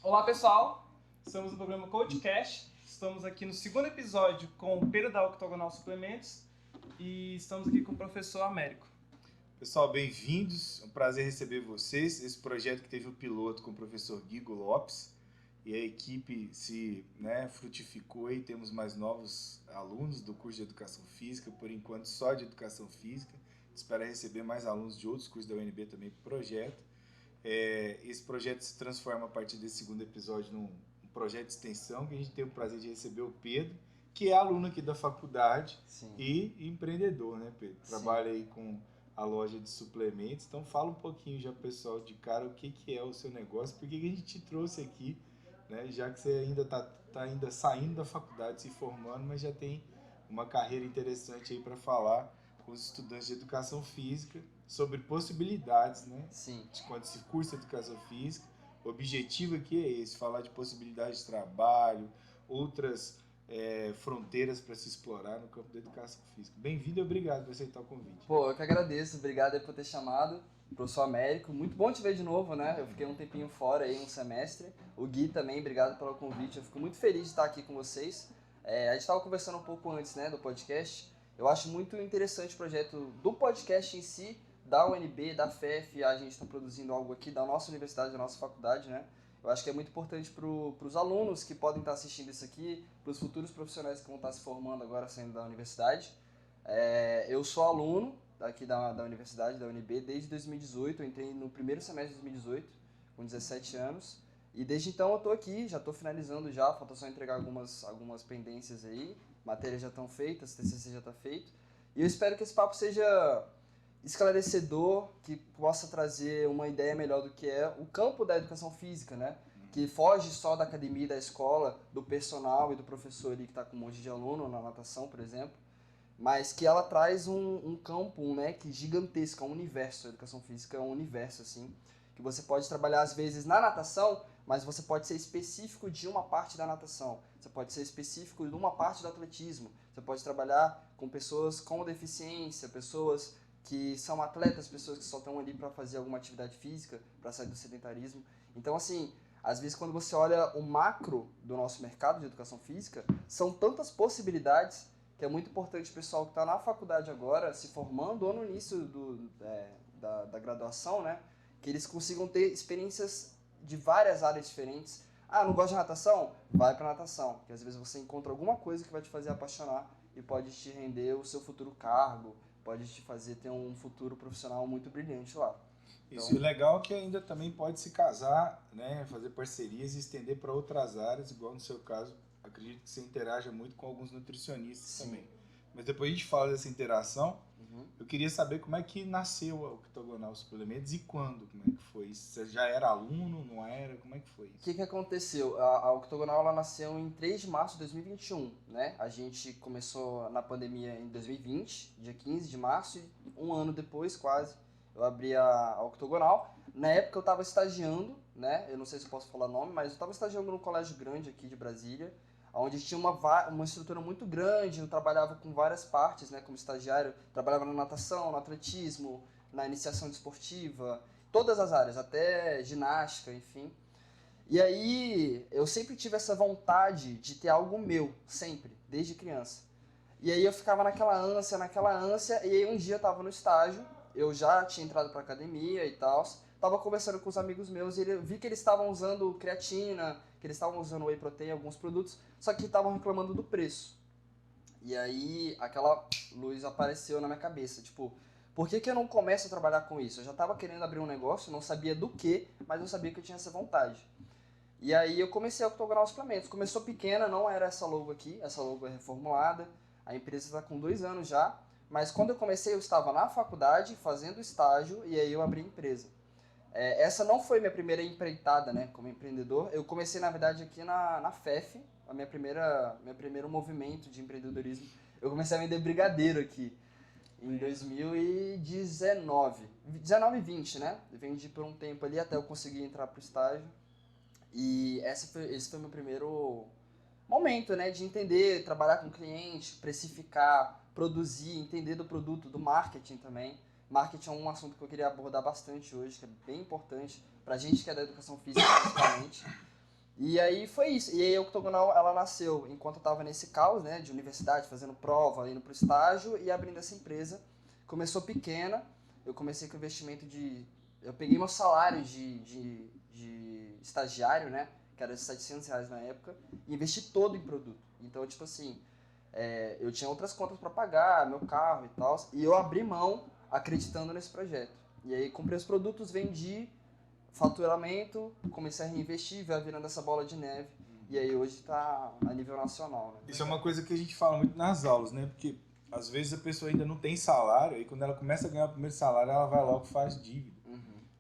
Olá pessoal, estamos no programa CoachCast, estamos aqui no segundo episódio com o Pedro da Octogonal Suplementos e estamos aqui com o professor Américo. Pessoal, bem-vindos, é um prazer receber vocês, esse projeto que teve o piloto com o professor Guigo Lopes e a equipe se frutificou e temos mais novos alunos do curso de Educação Física, por enquanto só de Educação Física, espera receber mais alunos de outros cursos da UNB também para o projeto. Esse projeto se transforma a partir desse segundo episódio num projeto de extensão, que a gente tem o prazer de receber o Pedro, que é aluno aqui da faculdade. Sim. E empreendedor, né, Pedro? Sim. Trabalha aí com a loja de suplementos, então fala um pouquinho já, pessoal, de cara, o que é o seu negócio, por que a gente te trouxe aqui, né, já que você ainda está ainda saindo da faculdade, se formando, mas já tem uma carreira interessante aí para falar com os estudantes de educação física sobre possibilidades, né? Sim. De quando se cursa educação física. O objetivo aqui é esse, falar de possibilidades de trabalho, outras fronteiras para se explorar no campo da educação física. Bem-vindo e obrigado por aceitar o convite. Pô, eu que agradeço, obrigado aí por ter chamado, professor Américo. Muito bom te ver de novo, né? Eu fiquei um tempinho fora aí, um semestre. O Gui também, obrigado pelo convite. Eu fico muito feliz de estar aqui com vocês. A gente estava conversando um pouco antes, né, do podcast. Eu acho muito interessante o projeto do podcast em si, da UNB, da FEF, a gente está produzindo algo aqui da nossa universidade, da nossa faculdade, né? Eu acho que é muito importante para os alunos que podem estar assistindo isso aqui, para os futuros profissionais que vão estar se formando agora saindo da universidade. Eu sou aluno aqui da universidade, da UNB, desde 2018, eu entrei no primeiro semestre de 2018, com 17 anos, e desde então eu estou aqui, já estou finalizando já, falta só entregar algumas pendências aí, matérias já estão feitas, TCC já está feito, e eu espero que esse papo seja esclarecedor, que possa trazer uma ideia melhor do que é o campo da educação física, né? Que foge só da academia e da escola, do personal e do professor ali que está com um monte de aluno na natação, por exemplo, mas que ela traz um campo, um leque gigantesco, um universo. A educação física é um universo, assim, que você pode trabalhar às vezes na natação, mas você pode ser específico de uma parte da natação, você pode ser específico de uma parte do atletismo, você pode trabalhar com pessoas com deficiência, pessoas que são atletas, pessoas que só estão ali para fazer alguma atividade física, para sair do sedentarismo. Então, assim, às vezes quando você olha o macro do nosso mercado de educação física, são tantas possibilidades que é muito importante o pessoal que está na faculdade agora, se formando, ou no início da graduação, né, que eles consigam ter experiências de várias áreas diferentes. Ah, não gosta de natação? Vai para natação, que às vezes você encontra alguma coisa que vai te fazer apaixonar e pode te render o seu futuro cargo, pode te fazer ter um futuro profissional muito brilhante lá. Então, isso, o legal é que ainda também pode se casar, né, fazer parcerias e estender para outras áreas, igual no seu caso, acredito que você interaja muito com alguns nutricionistas. Sim. Também. Mas depois a gente fala dessa interação, eu queria saber como é que nasceu a Octogonal Suplementos e quando, como é que foi isso? Você já era aluno, não era? Como é que foi isso? O que aconteceu? A Octogonal ela nasceu em 3 de março de 2021, né? A gente começou na pandemia em 2020, dia 15 de março, e um ano depois, quase, eu abri a Octogonal. Na época eu estava estagiando, né? Eu não sei se eu posso falar nome, mas eu estava estagiando num colégio grande aqui de Brasília, onde tinha uma estrutura muito grande, eu trabalhava com várias partes, né? Como estagiário, trabalhava na natação, no atletismo, na iniciação desportiva, todas as áreas, até ginástica, enfim. E aí eu sempre tive essa vontade de ter algo meu, sempre, desde criança. E aí eu ficava naquela ânsia, e aí um dia eu tava no estágio, eu já tinha entrado pra academia e tal, tava conversando com os amigos meus e eu vi que eles estavam usando creatina, que eles estavam usando whey protein, alguns produtos, só que estavam reclamando do preço. E aí aquela luz apareceu na minha cabeça, tipo, por que eu não começo a trabalhar com isso? Eu já tava querendo abrir um negócio, não sabia do que, mas eu sabia que eu tinha essa vontade. E aí eu comecei a Octogonal Suplementos. Começou pequena, não era essa logo aqui, essa logo é reformulada. A empresa está com 2 anos já, mas quando eu comecei eu estava na faculdade, fazendo estágio, e aí eu abri a empresa. Essa não foi minha primeira empreitada, né, como empreendedor. Eu comecei, na verdade, aqui na FEF, meu primeiro movimento de empreendedorismo. Eu comecei a vender brigadeiro aqui em 2019. 19 e 20, né? Eu vendi por um tempo ali até eu conseguir entrar pro estágio. E esse foi o meu primeiro momento, né, de entender, trabalhar com o cliente, precificar, produzir, entender do produto, do marketing também. Marketing é um assunto que eu queria abordar bastante hoje, que é bem importante pra gente que é da educação física, principalmente. E aí foi isso. E aí a Octogonal, ela nasceu enquanto eu tava nesse caos, né, de universidade, fazendo prova, indo pro estágio e abrindo essa empresa. Começou pequena, eu comecei com investimento de... Eu peguei meu salário de estagiário, né, que era de R$ 700 na época, e investi todo em produto. Então, tipo assim, eu tinha outras contas para pagar, meu carro e tal, e eu abri mão acreditando nesse projeto. E aí comprei os produtos, vendi, faturamento, comecei a reinvestir, vai virando essa bola de neve. E aí hoje está a nível nacional, né? Isso é uma coisa que a gente fala muito nas aulas, né? Porque às vezes a pessoa ainda não tem salário, aí quando ela começa a ganhar o primeiro salário, ela vai logo e faz dívida,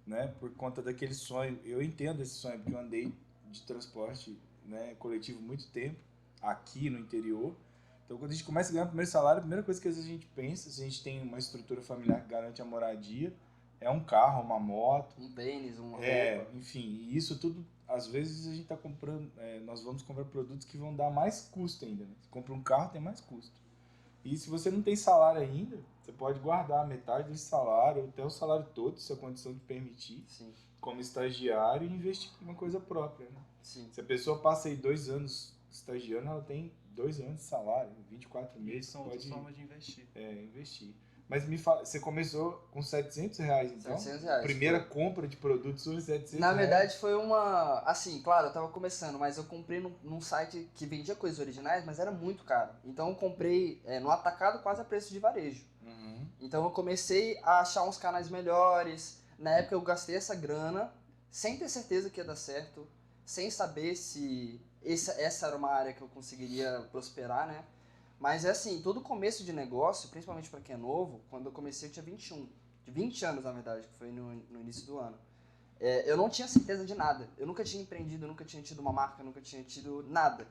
né? Por conta daquele sonho. Eu entendo esse sonho, porque eu andei de transporte, né, coletivo muito tempo, aqui no interior. Então, quando a gente começa a ganhar o primeiro salário, a primeira coisa que às vezes a gente pensa, se a gente tem uma estrutura familiar que garante a moradia, é um carro, uma moto. Um tênis, uma roupa. Enfim, e isso tudo, às vezes a gente está comprando, nós vamos comprar produtos que vão dar mais custo ainda, né? Você compra um carro, tem mais custo. E se você não tem salário ainda, você pode guardar metade desse salário, ou até o salário todo, se a condição te permitir, Sim. como estagiário, e investir em uma coisa própria, né? Sim. Se a pessoa passa aí 2 anos estagiando, ela tem 2 anos de salário, 24 meses, São pode outras formas de investir. investir. Mas me fala, você começou com R$ 700, então? R$ 700. Primeira compra de produtos foi R$ 700. Na verdade foi uma... Assim, claro, eu tava começando, mas eu comprei num site que vendia coisas originais, mas era muito caro. Então eu comprei no atacado quase a preço de varejo. Então eu comecei a achar uns canais melhores. Na época eu gastei essa grana, sem ter certeza que ia dar certo, sem saber se essa era uma área que eu conseguiria prosperar, né? Mas é assim, todo começo de negócio, principalmente para quem é novo, quando eu comecei eu tinha 21, de 20 anos na verdade, que foi no início do ano. Eu não tinha certeza de nada, eu nunca tinha empreendido, eu nunca tinha tido uma marca, eu nunca tinha tido nada.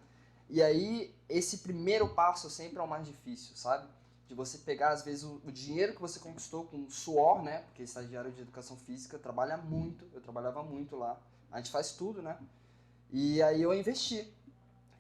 E aí, esse primeiro passo sempre é o mais difícil, sabe? De você pegar, às vezes, o dinheiro que você conquistou com suor, né? Porque estagiário de educação física trabalha muito, eu trabalhava muito lá, a gente faz tudo, né? E aí eu investi.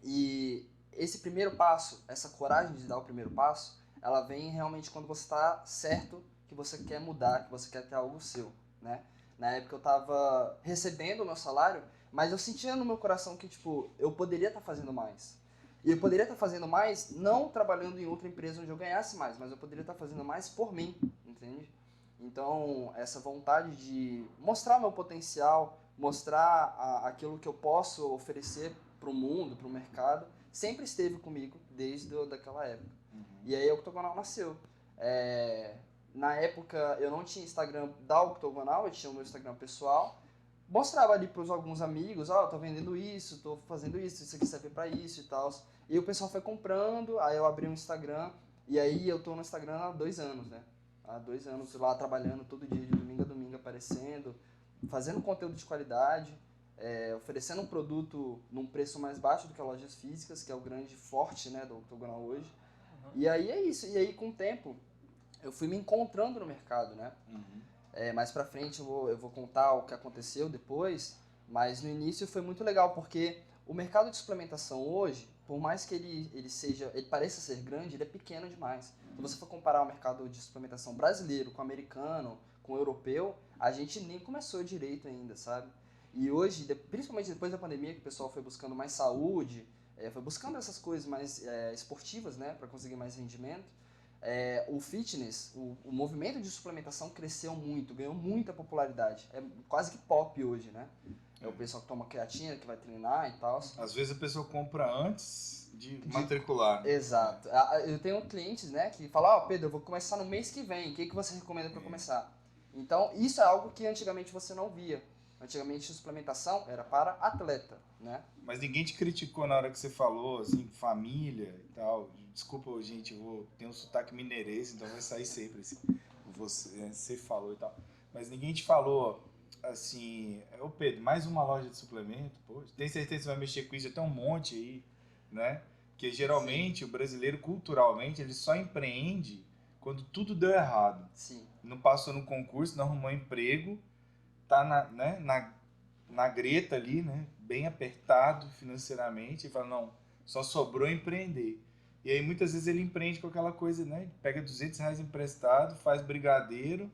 E esse primeiro passo, essa coragem de dar o primeiro passo, ela vem realmente quando você está certo que você quer mudar, que você quer ter algo seu, né? Na época eu estava recebendo o meu salário, mas eu sentia no meu coração que, tipo, eu poderia estar fazendo mais. E eu poderia estar fazendo mais não trabalhando em outra empresa onde eu ganhasse mais, mas eu poderia estar fazendo mais por mim, entende? Então, essa vontade de mostrar meu potencial, mostrar aquilo que eu posso oferecer para o mundo, para o mercado, sempre esteve comigo desde daquela época. E aí a Octogonal nasceu. Na época eu não tinha Instagram da Octogonal, eu tinha o meu Instagram pessoal. Mostrava ali para alguns amigos, ó, tô vendendo isso, tô fazendo isso aqui serve para isso e tal. E o pessoal foi comprando, aí eu abri um Instagram, e aí eu tô no Instagram há 2 anos, né? Há 2 anos lá trabalhando todo dia, de domingo a domingo, aparecendo, fazendo conteúdo de qualidade, oferecendo um produto num preço mais baixo do que as lojas físicas, que é o grande forte, né, do Octogonal hoje. E aí é isso, e aí com o tempo eu fui me encontrando no mercado, né? Mais pra frente eu vou contar o que aconteceu depois, mas no início foi muito legal, porque o mercado de suplementação hoje, por mais que ele pareça ser grande, ele é pequeno demais. Se você for comparar o mercado de suplementação brasileiro com o americano, com o europeu, a gente nem começou direito ainda, sabe? E hoje, principalmente depois da pandemia, que o pessoal foi buscando mais saúde, foi buscando essas coisas mais esportivas, né, para conseguir mais rendimento, o fitness, o movimento de suplementação cresceu muito, ganhou muita popularidade. É quase que pop hoje, né? É o pessoal que toma creatina, que vai treinar e tal. Às vezes a pessoa compra antes de matricular. Né? Exato. Eu tenho clientes, né, que falam, ó, Pedro, eu vou começar no mês que vem, o que você recomenda para começar? Então, isso é algo que antigamente você não via. Antigamente a suplementação era para atleta, né? Mas ninguém te criticou na hora que você falou, assim, família e tal. Desculpa, gente, eu tenho um sotaque mineirês, então vai sair sempre assim. Você falou e tal. Mas ninguém te falou, assim, ô Pedro, mais uma loja de suplemento? Pô, tem certeza que você vai mexer com isso? Já tem um monte aí, né? Porque geralmente o brasileiro, culturalmente, ele só empreende quando tudo deu errado. Sim. Não passou no concurso, não arrumou emprego, tá na greta ali, né? Bem apertado financeiramente, e fala, não, só sobrou empreender. E aí muitas vezes ele empreende com aquela coisa, né? Pega R$ 200 emprestado, faz brigadeiro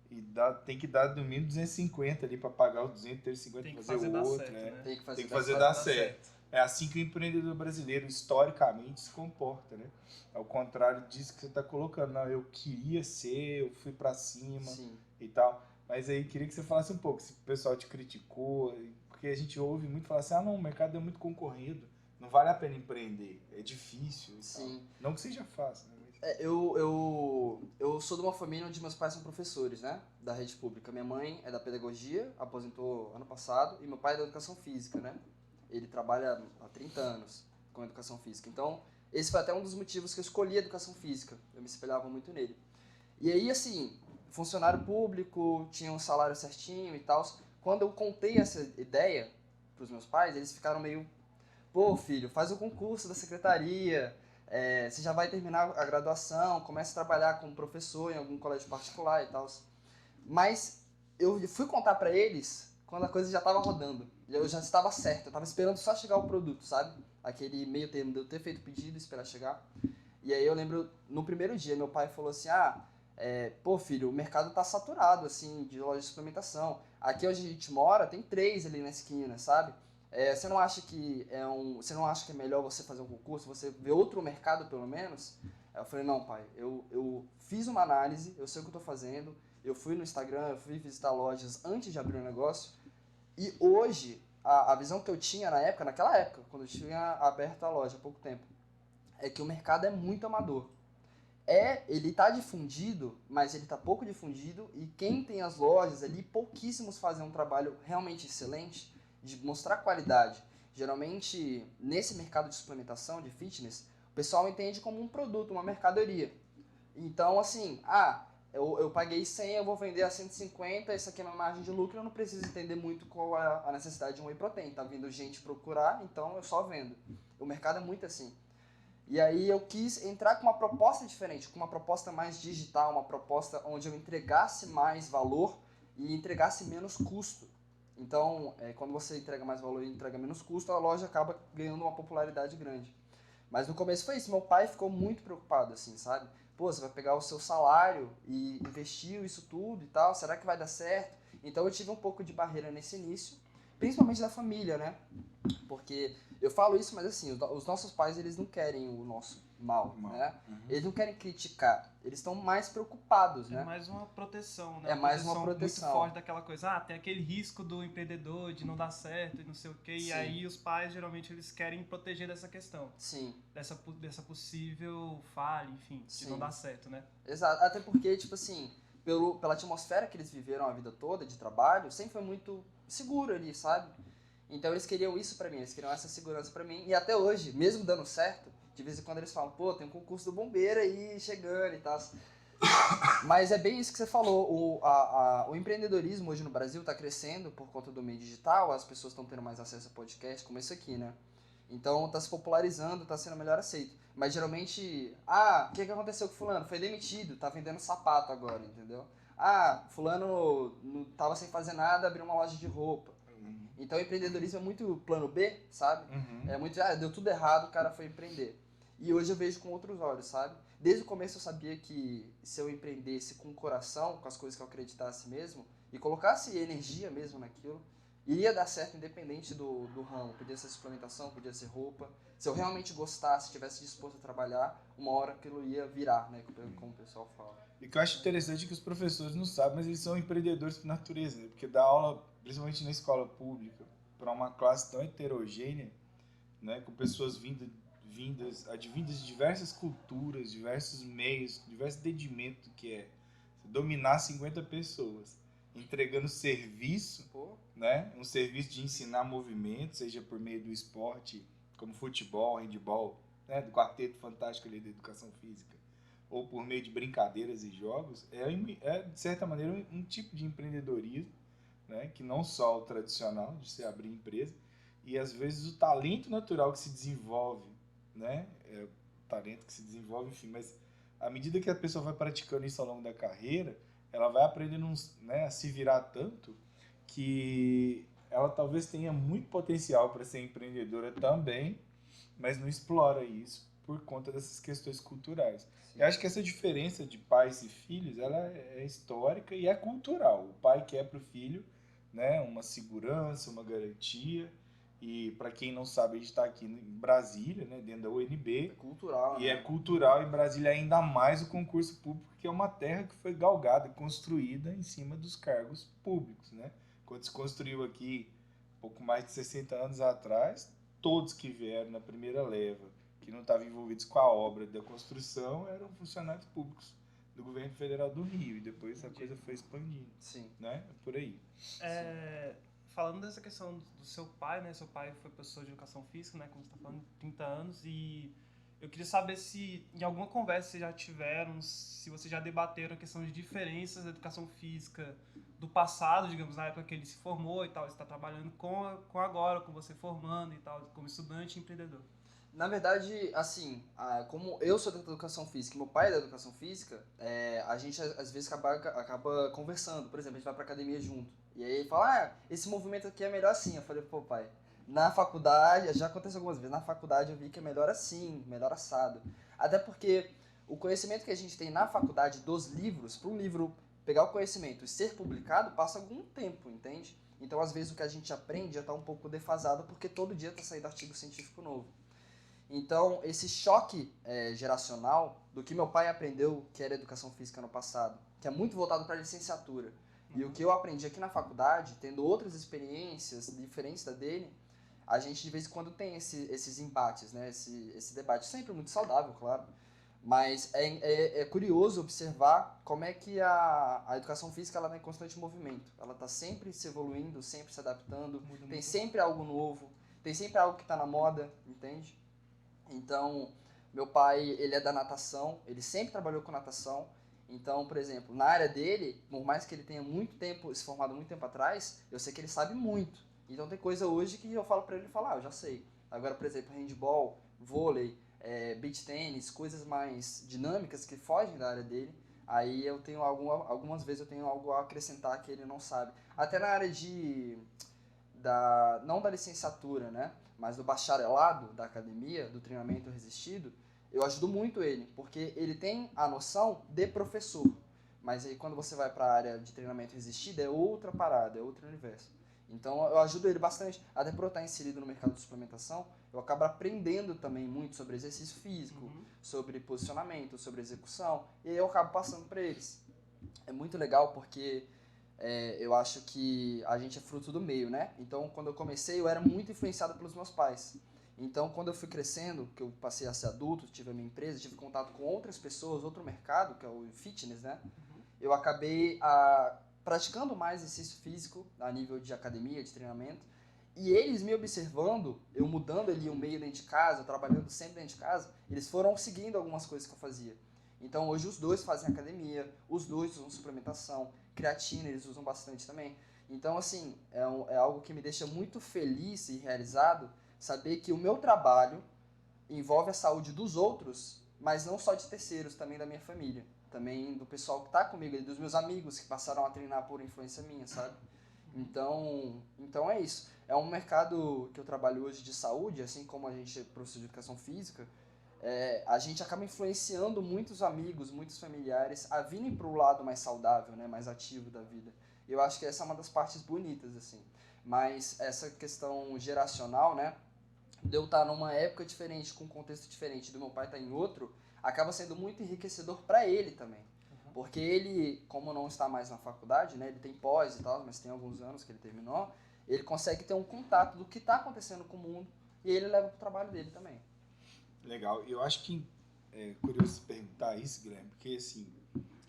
e tem que dar no mínimo 250 ali para pagar os 200, ter 50 Tem que fazer fazer o dar outro, certo, né? né? Tem que fazer, Tem que fazer dar certo. certo. É assim que o empreendedor brasileiro historicamente se comporta, né? Ao contrário disso que você está colocando, não, eu queria ser, eu fui para cima Sim. e tal. Mas aí queria que você falasse um pouco, se o pessoal te criticou, porque a gente ouve muito falar assim, ah não, o mercado é muito concorrido, não vale a pena empreender, é difícil e Sim. tal. Não que seja fácil, né? Eu sou de uma família onde meus pais são professores, né? Da rede pública. Minha mãe é da pedagogia, aposentou ano passado, e meu pai é da educação física, né? Ele trabalha há 30 anos com educação física. Então, esse foi até um dos motivos que eu escolhi a educação física. Eu me espelhava muito nele. E aí, assim, funcionário público, tinha um salário certinho e tal. Quando eu contei essa ideia pros meus pais, eles ficaram meio, pô, filho, faz o concurso da secretaria, você já vai terminar a graduação, começa a trabalhar como professor em algum colégio particular e tal. Mas eu fui contar pra eles quando a coisa já tava rodando. Eu já estava certo, eu tava esperando só chegar o produto, sabe? Aquele meio termo de eu ter feito o pedido e esperar chegar. E aí eu lembro, no primeiro dia, meu pai falou assim, pô filho, o mercado tá saturado, assim, de loja de suplementação. Aqui onde a gente mora, tem 3 ali na esquina, sabe? Você não acha que você não acha que é melhor você fazer um concurso, você ver outro mercado pelo menos? Aí eu falei, não pai, eu fiz uma análise, eu sei o que eu tô fazendo, eu fui no Instagram, eu fui visitar lojas antes de abrir o negócio, e hoje, a visão que eu tinha naquela época, quando eu tinha aberto a loja há pouco tempo, é que o mercado é muito amador. Ele tá difundido, mas ele tá pouco difundido, e quem tem as lojas ali, pouquíssimos fazem um trabalho realmente excelente de mostrar qualidade. Geralmente, nesse mercado de suplementação, de fitness, o pessoal entende como um produto, uma mercadoria. Então, assim, eu paguei 100, eu vou vender a 150, isso aqui é minha margem de lucro, eu não preciso entender muito qual é a necessidade de um whey protein. Tá vindo gente procurar, então eu só vendo. O mercado é muito assim. E aí eu quis entrar com uma proposta diferente, com uma proposta mais digital, uma proposta onde eu entregasse mais valor e entregasse menos custo. Então, quando você entrega mais valor e entrega menos custo, a loja acaba ganhando uma popularidade grande. Mas no começo foi isso, meu pai ficou muito preocupado, assim, sabe? Pô, você vai pegar o seu salário e investir isso tudo e tal, será que vai dar certo? Então eu tive um pouco de barreira nesse início, principalmente da família, né? Porque eu falo isso, mas assim, os nossos pais, eles não querem o nosso mal, né? Uhum. Eles não querem criticar, eles estão mais preocupados, né? É mais uma proteção, né? É mais uma proteção. Muito forte daquela coisa, tem aquele risco do empreendedor de não dar certo e não sei o quê, Sim. e aí os pais, geralmente, eles querem proteger dessa questão. Sim. Dessa possível falha, enfim, de Sim. não dar certo, né? Exato, até porque, tipo assim, pela atmosfera que eles viveram a vida toda de trabalho, sempre foi muito seguro ali, sabe? Então eles queriam isso pra mim, eles queriam essa segurança pra mim. E até hoje, mesmo dando certo, de vez em quando eles falam, pô, tem um concurso do bombeiro aí chegando e tal. Mas é bem isso que você falou, o empreendedorismo hoje no Brasil tá crescendo por conta do meio digital, as pessoas estão tendo mais acesso a podcast como esse aqui, né? Então tá se popularizando, tá sendo melhor aceito. Mas geralmente, o que aconteceu com fulano? Foi demitido, tá vendendo sapato agora, entendeu? Fulano não tava sem fazer nada, abriu uma loja de roupa. Então o empreendedorismo é muito plano B, sabe? Uhum. É muito, deu tudo errado, o cara foi empreender. E hoje eu vejo com outros olhos, sabe? Desde o começo eu sabia que se eu empreendesse com o coração, com as coisas que eu acreditasse mesmo, e colocasse energia mesmo naquilo, iria dar certo independente do ramo. Podia ser suplementação, podia ser roupa. Se eu realmente gostasse, estivesse disposto a trabalhar, uma hora aquilo ia virar, né? Como o pessoal fala. E que eu acho interessante é que os professores não sabem, mas eles são empreendedores por natureza, né? Porque dar aula, principalmente na escola pública, para uma classe tão heterogênea, né? Com pessoas advindas de diversas culturas, diversos meios, diversos entendimentos que é dominar 50 pessoas, entregando serviço, né? Um serviço de ensinar movimento, seja por meio do esporte, como futebol, handebol, né? Do quarteto fantástico ali da educação física, ou por meio de brincadeiras e jogos, de certa maneira um tipo de empreendedorismo, né? Que não só o tradicional de se abrir empresa, e às vezes o talento natural que se desenvolve, né? O talento que se desenvolve, enfim, mas à medida que a pessoa vai praticando isso ao longo da carreira, ela vai aprendendo, né, a se virar tanto que ela talvez tenha muito potencial para ser empreendedora também, mas não explora isso por conta dessas questões culturais. Sim. Eu acho que essa diferença de pais e filhos, ela é histórica e é cultural. O pai quer para o filho, né, uma segurança, uma garantia. E para quem não sabe, a gente está aqui em Brasília, né, dentro da UNB. É cultural, E né? é cultural em Brasília ainda mais o concurso público, que é uma terra que foi galgada, construída em cima dos cargos públicos, né? Quando se construiu aqui, pouco mais de 60 anos atrás, todos que vieram na primeira leva, que não estavam envolvidos com a obra da construção, eram funcionários públicos do governo federal do Rio. E depois a coisa foi expandindo, Sim. né? Por aí. Falando dessa questão do seu pai, né? Seu pai foi professor de educação física, né? Como você está falando, 30 anos. E eu queria saber se em alguma conversa vocês já tiveram, se vocês já debateram a questão de diferenças da educação física do passado, digamos, na época que ele se formou e tal, ele está trabalhando com agora, com você formando e tal, como estudante e empreendedor. Na verdade, assim, como eu sou da educação física e meu pai é da educação física, a gente às vezes acaba conversando. Por exemplo, a gente vai pra academia junto. E aí ele fala, esse movimento aqui é melhor assim. Eu falei, pô, pai, na faculdade, já aconteceu algumas vezes, na faculdade eu vi que é melhor assim, melhor assado. Até porque o conhecimento que a gente tem na faculdade dos livros, para um livro pegar o conhecimento e ser publicado, passa algum tempo, entende? Então, às vezes, o que a gente aprende já está um pouco defasado, porque todo dia está saindo artigo científico novo. Então, esse choque geracional do que meu pai aprendeu, que era educação física no passado, que é muito voltado para a licenciatura, e o que eu aprendi aqui na faculdade, tendo outras experiências diferentes da dele, a gente de vez em quando tem esses embates, né? Esse debate, sempre muito saudável, claro, mas é curioso observar como é que a educação física ela está em constante movimento, ela está sempre se evoluindo, sempre se adaptando, tem sempre algo novo, tem sempre algo que está na moda, entende? Então, meu pai, ele é da natação, ele sempre trabalhou com natação. Então, por exemplo, na área dele, por mais que ele tenha se formado muito tempo atrás, eu sei que ele sabe muito. Então, tem coisa hoje que eu falo pra ele, eu já sei. Agora, por exemplo, handball, vôlei, beach tênis, coisas mais dinâmicas que fogem da área dele, aí eu tenho algumas vezes eu tenho algo a acrescentar que ele não sabe. Até na área não da licenciatura, né? Mas do bacharelado da academia, do treinamento resistido, eu ajudo muito ele, porque ele tem a noção de professor. Mas aí quando você vai para a área de treinamento resistido, é outra parada, é outro universo. Então eu ajudo ele bastante, até por eu estar inserido no mercado de suplementação, eu acabo aprendendo também muito sobre exercício físico, sobre posicionamento, sobre execução, e aí eu acabo passando para eles. É muito legal porque eu acho que a gente é fruto do meio, né? Então, quando eu comecei, eu era muito influenciado pelos meus pais. Então, quando eu fui crescendo, que eu passei a ser adulto, tive a minha empresa, tive contato com outras pessoas, outro mercado, que é o fitness, né? Eu acabei praticando mais exercício físico a nível de academia, de treinamento. E eles me observando, eu mudando ali o meio dentro de casa, trabalhando sempre dentro de casa, eles foram seguindo algumas coisas que eu fazia. Então, hoje os dois fazem academia, os dois usam suplementação, creatina eles usam bastante também. Então, assim, é algo que me deixa muito feliz e realizado saber que o meu trabalho envolve a saúde dos outros, mas não só de terceiros, também da minha família. Também do pessoal que está comigo, dos meus amigos que passaram a treinar por influência minha, sabe? Então é isso. É um mercado que eu trabalho hoje de saúde, assim como a gente é professor de educação física, a gente acaba influenciando muitos amigos, muitos familiares a virem para o lado mais saudável, né, mais ativo da vida. Eu acho que essa é uma das partes bonitas, assim. Mas essa questão geracional, né, de eu estar numa época diferente, com um contexto diferente, do meu pai estar em outro, acaba sendo muito enriquecedor para ele também. Porque ele, como não está mais na faculdade, né, ele tem pós e tal, mas tem alguns anos que ele terminou, ele consegue ter um contato do que está acontecendo com o mundo e ele leva para o trabalho dele também. Legal. Eu acho que é curioso perguntar isso, Guilherme, porque assim,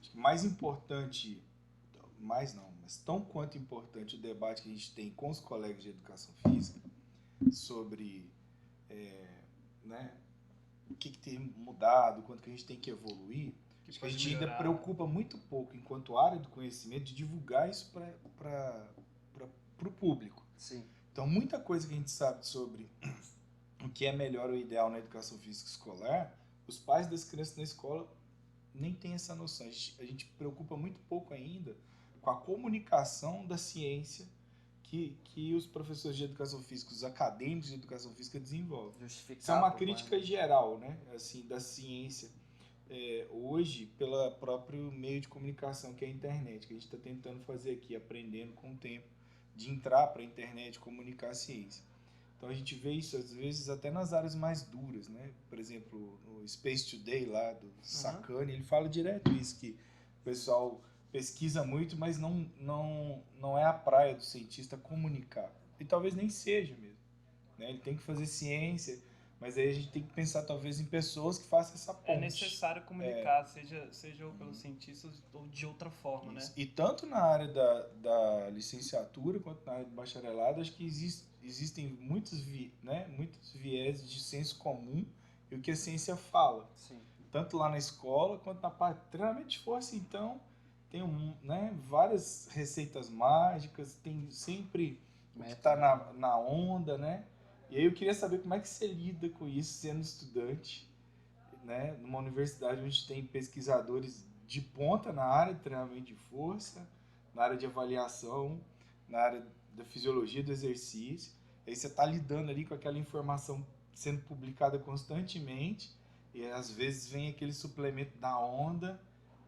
acho que mais importante, mais não, mas tão quanto importante o debate que a gente tem com os colegas de educação física sobre né, o que tem mudado, quanto que a gente tem que evoluir, acho que a gente ainda preocupa muito pouco, enquanto área do conhecimento, de divulgar isso para o público. Sim. Então, muita coisa que a gente sabe sobre o que é melhor ou ideal na educação física escolar, os pais das crianças na escola nem têm essa noção. A gente preocupa muito pouco ainda com a comunicação da ciência que os professores de educação física, os acadêmicos de educação física desenvolvem. Justificar Isso é uma o crítica problema. geral, né? Assim, da ciência. Hoje, pelo próprio meio de comunicação que é a internet, que a gente está tentando fazer aqui, aprendendo com o tempo, de entrar para a internet, comunicar a ciência. Então a gente vê isso às vezes até nas áreas mais duras, né? Por exemplo, no Space Today lá do Sakane, ele fala direto isso, que o pessoal pesquisa muito, mas não é a praia do cientista comunicar. E talvez nem seja mesmo, né? Ele tem que fazer ciência, mas aí a gente tem que pensar talvez em pessoas que façam essa ponte. É necessário comunicar, seja ou pelos cientistas ou de outra forma, Isso. né? E tanto na área da licenciatura quanto na área do bacharelado, acho que existem muitos viés de senso comum e o que a ciência fala. Sim. Tanto lá na escola quanto na parte de treinamento de força, então tem várias receitas mágicas, tem sempre o que está na onda, né? E aí eu queria saber como é que você lida com isso sendo estudante, né? Numa universidade onde tem pesquisadores de ponta na área de treinamento de força, na área de avaliação, na área da fisiologia do exercício. Aí você está lidando ali com aquela informação sendo publicada constantemente e às vezes vem aquele suplemento da onda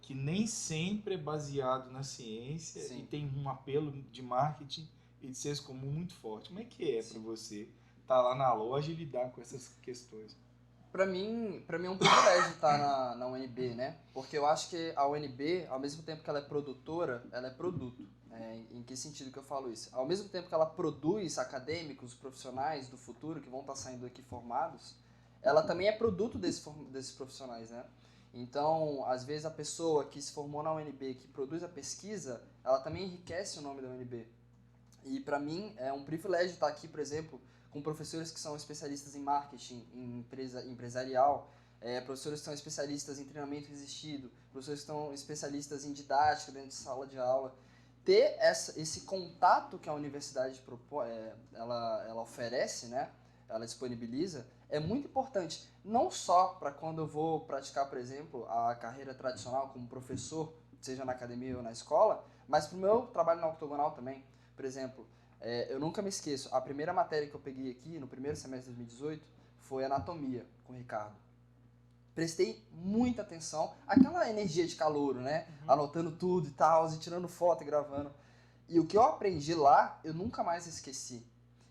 que nem sempre é baseado na ciência. Sim. E tem um apelo de marketing e de senso comum muito forte. Como é que é para você estar lá na loja e lidar com essas questões? Pra mim é um privilégio estar na UNB, né? Porque eu acho que a UNB, ao mesmo tempo que ela é produtora, ela é produto. Em que sentido que eu falo isso? Ao mesmo tempo que ela produz acadêmicos, profissionais do futuro que vão estar saindo aqui formados, ela também é produto desses profissionais, né? Então, às vezes a pessoa que se formou na UNB, que produz a pesquisa, ela também enriquece o nome da UNB. E para mim é um privilégio estar aqui, por exemplo, com professores que são especialistas em marketing, em empresarial, professores que são especialistas em treinamento resistido, professores que são especialistas em didática dentro de sala de aula. Ter esse contato que a universidade ela oferece, né? Ela disponibiliza, é muito importante. Não só para quando eu vou praticar, por exemplo, a carreira tradicional como professor, seja na academia ou na escola, mas para o meu trabalho na octogonal também. Por exemplo, eu nunca me esqueço, a primeira matéria que eu peguei aqui, no primeiro semestre de 2018, foi anatomia, com o Ricardo. Prestei muita atenção, aquela energia de calouro, né? Uhum. Anotando tudo e tal, e tirando foto e gravando. E o que eu aprendi lá, eu nunca mais esqueci.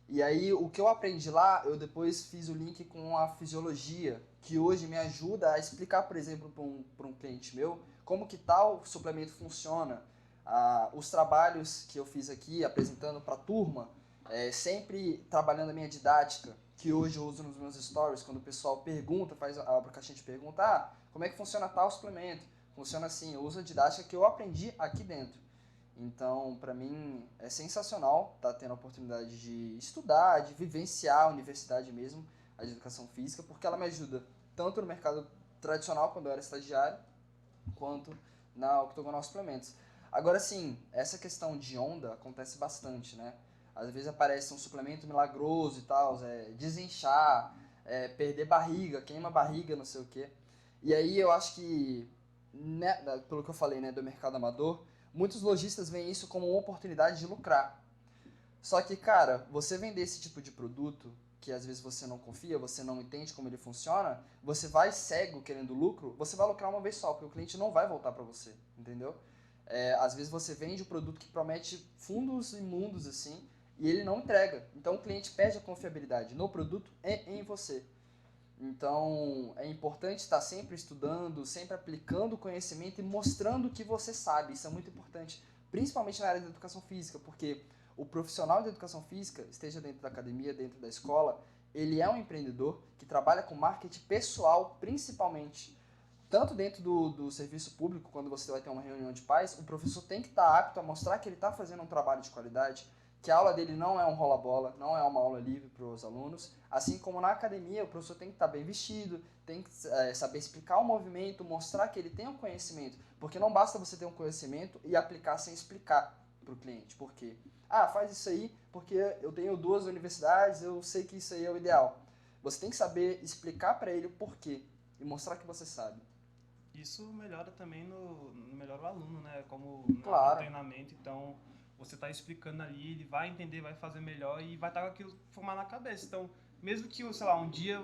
E aí, o que eu aprendi lá, eu depois fiz o link com a fisiologia, que hoje me ajuda a explicar, por exemplo, para um cliente meu, como que tal suplemento funciona. Os trabalhos que eu fiz aqui, apresentando para a turma, sempre trabalhando a minha didática, que hoje eu uso nos meus stories, quando o pessoal pergunta, faz a caixinha de pergunta, como é que funciona tal suplemento? Funciona assim, eu uso a didática que eu aprendi aqui dentro. Então, para mim, é sensacional estar tendo a oportunidade de estudar, de vivenciar a universidade mesmo, a de educação física, porque ela me ajuda tanto no mercado tradicional, quando eu era estagiário, quanto na octogonal suplementos. Agora sim, essa questão de onda acontece bastante, né? Às vezes aparece um suplemento milagroso e tal, desinchar, perder barriga, queima barriga, não sei o quê. E aí eu acho que, né, pelo que eu falei, né, do mercado amador, muitos lojistas veem isso como uma oportunidade de lucrar. Só que, cara, você vender esse tipo de produto, que às vezes você não confia, você não entende como ele funciona, você vai cego querendo lucro, você vai lucrar uma vez só, porque o cliente não vai voltar para você, entendeu? Às vezes você vende um produto que promete fundos imundos assim, e ele não entrega. Então o cliente perde a confiabilidade no produto e em você. Então é importante estar sempre estudando, sempre aplicando o conhecimento e mostrando o que você sabe. Isso é muito importante, principalmente na área da educação física, porque o profissional de educação física, esteja dentro da academia, dentro da escola, ele é um empreendedor que trabalha com marketing pessoal, principalmente. Tanto dentro do serviço público, quando você vai ter uma reunião de pais, o professor tem que estar apto a mostrar que ele está fazendo um trabalho de qualidade, que a aula dele não é um rola-bola, não é uma aula livre para os alunos. Assim como na academia, o professor tem que estar bem vestido, tem que saber explicar o movimento, mostrar que ele tem um conhecimento. Porque não basta você ter um conhecimento e aplicar sem explicar para o cliente. Por quê? Faz isso aí porque eu tenho 2 universidades, eu sei que isso aí é o ideal. Você tem que saber explicar para ele o porquê e mostrar que você sabe. Isso melhora também melhora o aluno, né? Como claro. No treinamento, então você tá explicando ali, ele vai entender, vai fazer melhor e vai estar com aquilo formado na cabeça. Então, mesmo que, sei lá, um dia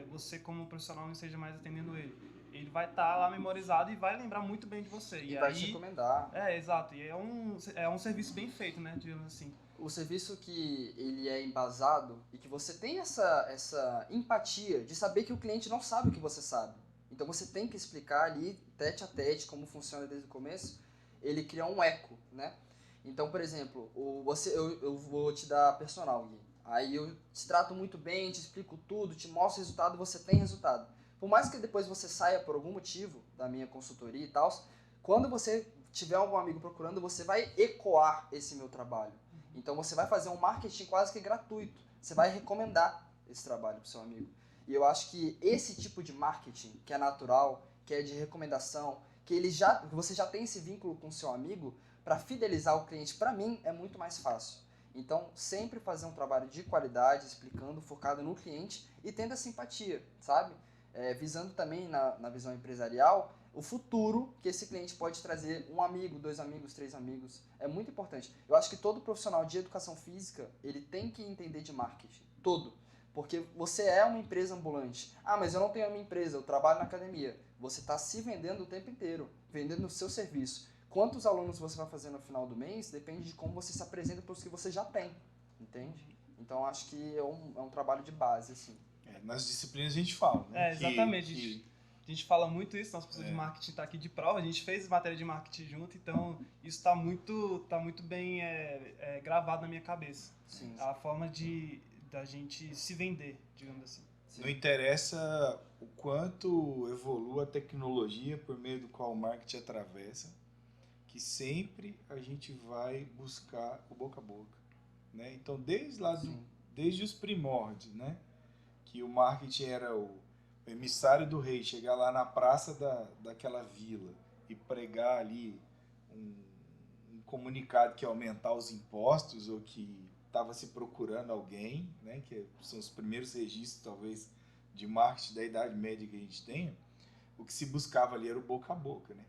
você como profissional não esteja mais atendendo ele vai estar lá memorizado e vai lembrar muito bem de você. E vai te recomendar. Exato. E é um serviço bem feito, né, digamos assim. O serviço que ele é embasado e que você tem essa empatia de saber que o cliente não sabe o que você sabe. Então você tem que explicar ali, tete a tete, como funciona desde o começo. Ele cria um eco, né? Então, por exemplo, eu vou te dar personal, Gui. Aí eu te trato muito bem, te explico tudo, te mostro o resultado, você tem resultado. Por mais que depois você saia por algum motivo da minha consultoria e tal, quando você tiver algum amigo procurando, você vai ecoar esse meu trabalho. Então você vai fazer um marketing quase que gratuito. Você vai recomendar esse trabalho para o seu amigo. E eu acho que esse tipo de marketing, que é natural, que é de recomendação, que você já tem esse vínculo com o seu amigo, para fidelizar o cliente, para mim, é muito mais fácil. Então, sempre fazer um trabalho de qualidade, explicando, focado no cliente e tendo a simpatia, sabe? Visando também, na visão empresarial, o futuro que esse cliente pode trazer, um amigo, 2 amigos, 3 amigos. É muito importante. Eu acho que todo profissional de educação física, ele tem que entender de marketing. Todo. Porque você é uma empresa ambulante. Ah, mas eu não tenho a minha empresa, eu trabalho na academia. Você está se vendendo o tempo inteiro, vendendo o seu serviço. Quantos alunos você vai fazer no final do mês depende de como você se apresenta para os que você já tem, entende? Então, acho que é um trabalho de base, assim. Nas disciplinas a gente fala, né? Exatamente. A gente fala muito isso, nossa pessoa de marketing está aqui de prova, a gente fez matéria de marketing junto, então isso está muito bem gravado na minha cabeça. Sim. A forma da gente se vender, digamos assim. Sim. Não interessa o quanto evolua a tecnologia por meio do qual o marketing atravessa, que sempre a gente vai buscar o boca a boca, né? Então, desde os primórdios, né? Que o marketing era o emissário do rei, chegar lá na praça daquela vila e pregar ali um comunicado que ia aumentar os impostos ou que estava se procurando alguém, né? Que são os primeiros registros, talvez, de marketing da Idade Média que a gente tenha. O que se buscava ali era o boca a boca, né?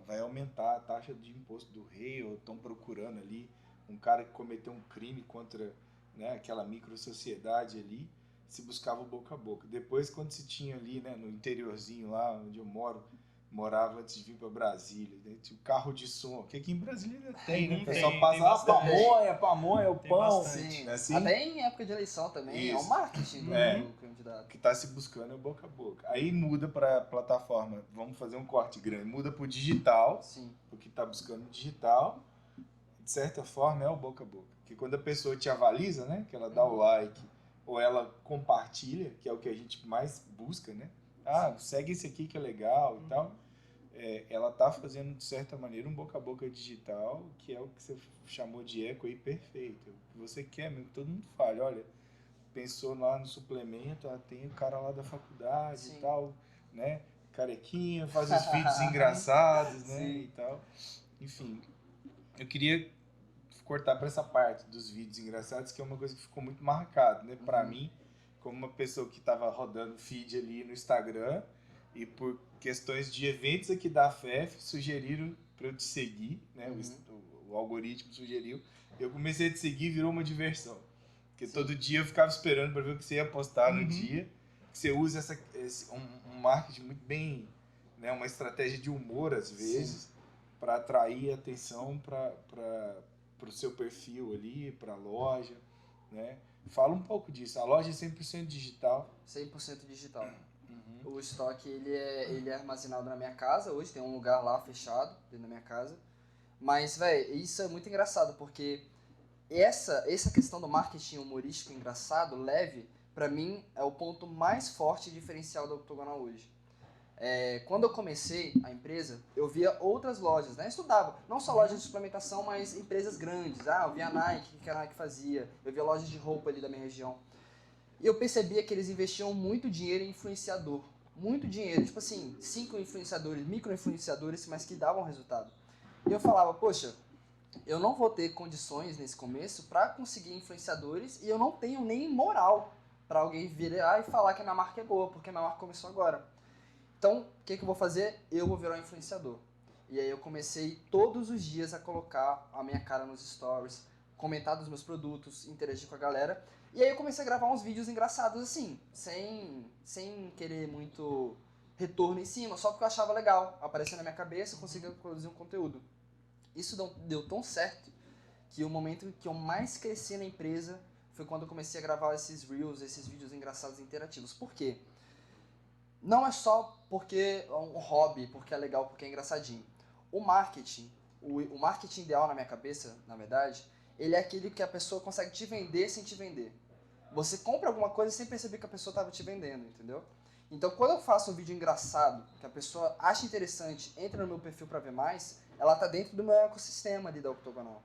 Vai aumentar a taxa de imposto do rei, ou estão procurando ali um cara que cometeu um crime contra, né, aquela micro-sociedade ali, se buscava o boca a boca. Depois, quando se tinha ali, né, no interiorzinho lá onde eu morava antes de vir para Brasília, né, tinha o carro de som, que aqui em Brasília ainda tem, né? O pessoal passa pamonha, o pão. Sim. Assim? Até em época de eleição também, Isso. é o marketing do candidato. O que está se buscando é o boca a boca. Aí muda para a plataforma, vamos fazer um corte grande, muda para o digital, Sim. o que está buscando digital, de certa forma é o boca a boca. Porque quando a pessoa te avaliza, né, que ela dá o like, ou ela compartilha, que é o que a gente mais busca, né? Segue esse aqui que é legal e tal. Ela tá fazendo, de certa maneira, um boca a boca digital, que é o que você chamou de eco aí, perfeito. O que você quer mesmo, todo mundo fala, olha, pensou lá no suplemento, tem o cara lá da faculdade Sim. e tal, né? Carequinha, faz os vídeos engraçados, né? Sim. E tal. Enfim, eu queria cortar para essa parte dos vídeos engraçados, que é uma coisa que ficou muito marcada, né? Para mim, como uma pessoa que estava rodando feed ali no Instagram e por questões de eventos aqui da FEF sugeriram para eu te seguir, né? O algoritmo sugeriu. Eu comecei a te seguir e virou uma diversão. Porque todo dia eu ficava esperando para ver o que você ia postar no dia. Que você usa um marketing muito bem, né? Uma estratégia de humor às vezes, para atrair atenção para o seu perfil ali, para a loja, né? Fala um pouco disso. A loja é 100% digital. 100% digital. O estoque ele é armazenado na minha casa. Hoje tem um lugar lá fechado dentro da minha casa. Mas, velho, isso é muito engraçado, porque essa questão do marketing humorístico engraçado, leve, pra mim é o ponto mais forte e diferencial da Octogonal hoje. Quando eu comecei a empresa, eu via outras lojas, né? Eu estudava, não só lojas de suplementação, mas empresas grandes. Eu via a Nike, que a Nike fazia, eu via lojas de roupa ali da minha região. E eu percebia que eles investiam muito dinheiro em influenciador. Muito dinheiro, tipo assim, 5 influenciadores, micro-influenciadores, mas que davam resultado. E eu falava, poxa, eu não vou ter condições nesse começo para conseguir influenciadores e eu não tenho nem moral para alguém vir e falar que a minha marca é boa, porque a minha marca começou agora. Então, o que eu vou fazer? Eu vou virar um influenciador. E aí eu comecei todos os dias a colocar a minha cara nos stories, comentar dos meus produtos, interagir com a galera. E aí eu comecei a gravar uns vídeos engraçados assim, sem querer muito retorno em cima, só porque eu achava legal. Aparecia na minha cabeça, eu conseguia produzir um conteúdo. Isso deu tão certo que o momento que eu mais cresci na empresa foi quando eu comecei a gravar esses reels, esses vídeos engraçados e interativos. Por quê? Não é só porque é um hobby, porque é legal, porque é engraçadinho. O marketing ideal na minha cabeça, na verdade, ele é aquele que a pessoa consegue te vender sem te vender. Você compra alguma coisa sem perceber que a pessoa estava te vendendo, entendeu? Então, quando eu faço um vídeo engraçado, que a pessoa acha interessante, entra no meu perfil para ver mais, ela tá dentro do meu ecossistema ali da Octogonal.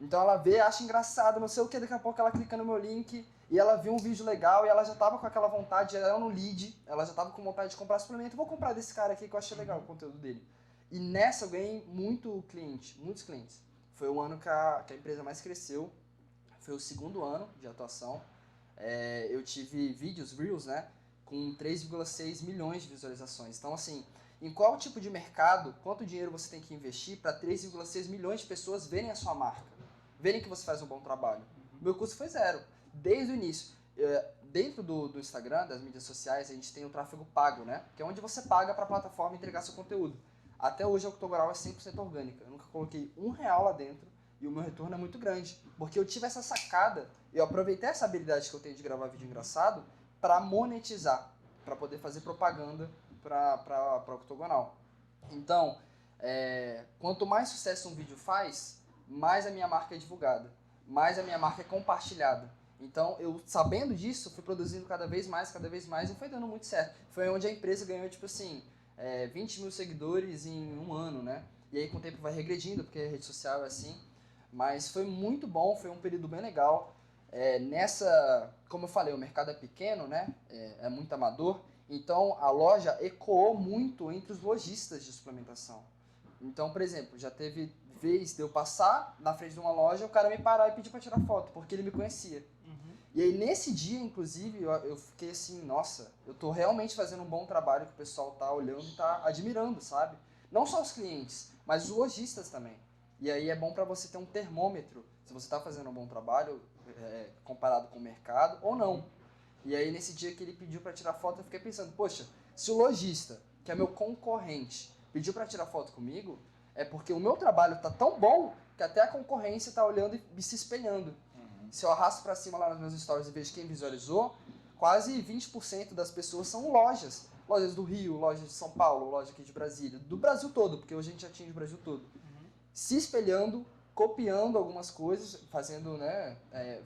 Então ela vê, acha engraçado, não sei o que, daqui a pouco ela clica no meu link e ela viu um vídeo legal e ela já tava com aquela vontade, ela era no lead, ela já tava com vontade de comprar suplemento, vou comprar desse cara aqui que eu achei legal o conteúdo dele. E nessa eu ganhei muitos clientes. Foi o ano que a empresa mais cresceu, foi o 2º ano de atuação. Eu tive vídeos, reels, né, com 3,6 milhões de visualizações. Então assim, em qual tipo de mercado, quanto dinheiro você tem que investir para 3,6 milhões de pessoas verem a sua marca? Verem que você faz um bom trabalho. Meu custo foi 0, desde o início. Dentro do Instagram, das mídias sociais, a gente tem o tráfego pago, né? Que é onde você paga para a plataforma entregar seu conteúdo. Até hoje a Octogonal é 100% orgânica. Eu nunca coloquei R$1 lá dentro e o meu retorno é muito grande. Porque eu tive essa sacada, eu aproveitei essa habilidade que eu tenho de gravar vídeo engraçado para monetizar, para poder fazer propaganda para Octogonal. Então, quanto mais sucesso um vídeo faz, mais a minha marca é divulgada, mais a minha marca é compartilhada. Então, eu sabendo disso, fui produzindo cada vez mais e foi dando muito certo. Foi onde a empresa ganhou, tipo assim, 20 mil seguidores em um ano, né? E aí com o tempo vai regredindo, porque a rede social é assim. Mas foi muito bom, foi um período bem legal. Como eu falei, o mercado é pequeno, né? É muito amador. Então, a loja ecoou muito entre os lojistas de suplementação. Então, por exemplo, já teve vez de eu passar na frente de uma loja, o cara me parar e pedir para tirar foto, porque ele me conhecia. E aí, nesse dia, inclusive, eu fiquei assim, nossa, eu tô realmente fazendo um bom trabalho que o pessoal tá olhando e tá admirando, sabe? Não só os clientes, mas os lojistas também. E aí é bom para você ter um termômetro, se você tá fazendo um bom trabalho comparado com o mercado ou não. E aí, nesse dia que ele pediu para tirar foto, eu fiquei pensando, poxa, se o lojista, que é meu concorrente, pediu para tirar foto comigo, é porque o meu trabalho tá tão bom que até a concorrência tá olhando e se espelhando. Se eu arrasto para cima lá nos meus stories e vejo quem visualizou, quase 20% das pessoas são lojas. Lojas do Rio, lojas de São Paulo, loja aqui de Brasília, do Brasil todo, porque hoje a gente atinge o Brasil todo. Se espelhando, copiando algumas coisas, fazendo, né,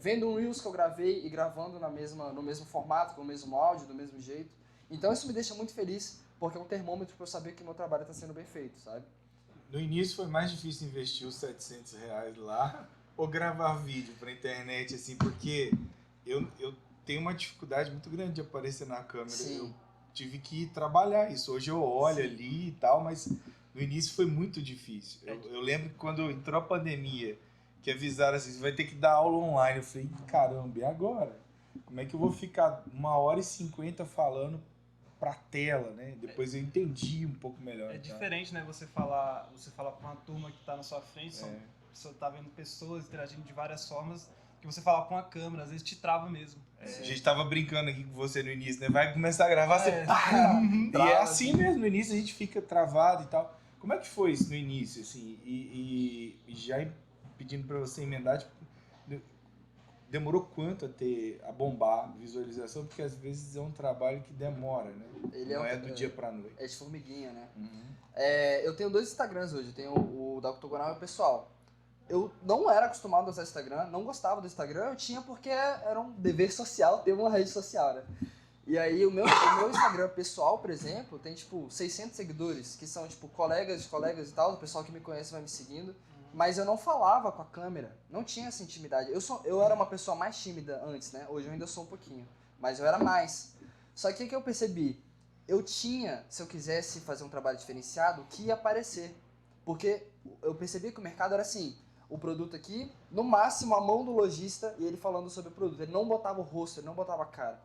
vendo um Reels que eu gravei e gravando no mesmo formato, com o mesmo áudio, do mesmo jeito. Então isso me deixa muito feliz, porque é um termômetro para eu saber que o meu trabalho está sendo bem feito, sabe? No início foi mais difícil investir os R$700 lá ou gravar vídeo pra internet, assim, porque eu tenho uma dificuldade muito grande de aparecer na câmera. Sim. Eu tive que trabalhar isso. Hoje eu olho ali e tal, mas no início foi muito difícil. Eu lembro que quando entrou a pandemia, que avisaram assim, você vai ter que dar aula online. Eu falei, caramba, e agora? Como é que eu vou ficar 1h50 falando pra tela, né? Depois eu entendi um pouco melhor. É diferente, né? Você falar com uma turma que tá na sua frente, você tá vendo pessoas interagindo de várias formas, que você falar com a câmera, às vezes te trava mesmo. A gente tava brincando aqui com você no início, né? Vai começar a gravar, você e é assim mesmo, no início a gente fica travado e tal. Como é que foi isso no início, assim? E já pedindo pra você emendar, tipo, demorou quanto a bombar visualização? Porque às vezes é um trabalho que demora, né? Não é do dia pra noite. É de formiguinha, né? Eu tenho 2 Instagrams hoje. Eu tenho o da Octogonal e o pessoal. Eu não era acostumado a usar Instagram, não gostava do Instagram. Eu tinha porque era um dever social ter uma rede social, né? E aí o meu Instagram pessoal, por exemplo, tem tipo 600 seguidores, que são tipo colegas de colegas e tal. O pessoal que me conhece vai me seguindo. Mas eu não falava com a câmera, não tinha essa intimidade. Eu era uma pessoa mais tímida antes, né? Hoje eu ainda sou um pouquinho, mas eu era mais. Só que o que eu percebi? Eu tinha, se eu quisesse fazer um trabalho diferenciado, que ia aparecer. Porque eu percebi que o mercado era assim, o produto aqui, no máximo a mão do lojista e ele falando sobre o produto. Ele não botava o rosto, ele não botava a cara.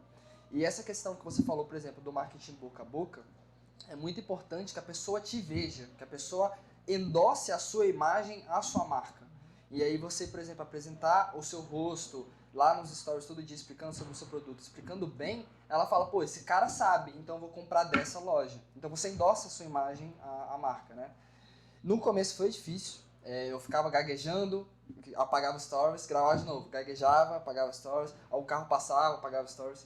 E essa questão que você falou, por exemplo, do marketing boca a boca, é muito importante que a pessoa te veja, que a pessoa endosse a sua imagem à sua marca. E aí você, por exemplo, apresentar o seu rosto lá nos stories todo dia explicando sobre o seu produto, explicando bem, ela fala, pô, esse cara sabe, então eu vou comprar dessa loja. Então você endossa a sua imagem à marca, né? No começo foi difícil, eu ficava gaguejando, apagava stories, gravava de novo, gaguejava, apagava stories, aí o carro passava, apagava stories.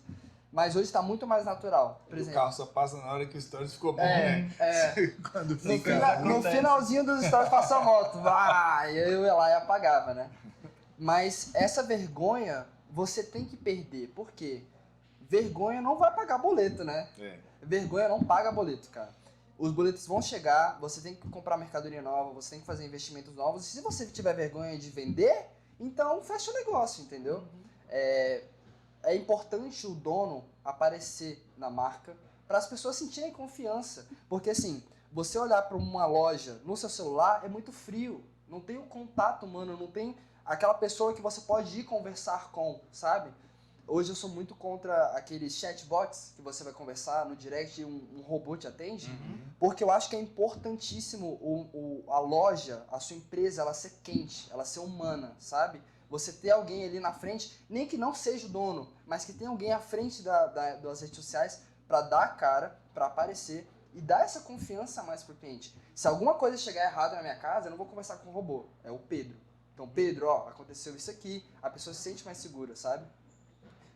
Mas hoje está muito mais natural. Por exemplo, o carro só passa na hora que o stories ficou bom, né? Quando fica... no finalzinho dos stories passou a moto, vai, eu ia lá e apagava, né? Mas essa vergonha você tem que perder. Por quê? Vergonha não vai pagar boleto, né? Vergonha não paga boleto, cara. Os boletos vão chegar, você tem que comprar mercadoria nova, você tem que fazer investimentos novos. E se você tiver vergonha de vender, então fecha o negócio, entendeu? É importante o dono aparecer na marca para as pessoas sentirem confiança. Porque assim, você olhar para uma loja no seu celular é muito frio. Não tem o contato humano, não tem aquela pessoa que você pode ir conversar com, sabe? Hoje eu sou muito contra aqueles chatbots que você vai conversar no direct e um robô te atende, porque eu acho que é importantíssimo a loja, a sua empresa, ela ser quente, ela ser humana, sabe? Você ter alguém ali na frente, nem que não seja o dono, mas que tenha alguém à frente das redes sociais para dar a cara, para aparecer e dar essa confiança a mais pro cliente. Se alguma coisa chegar errado na minha casa, eu não vou conversar com o robô, é o Pedro. Então, Pedro, ó, aconteceu isso aqui, a pessoa se sente mais segura, sabe?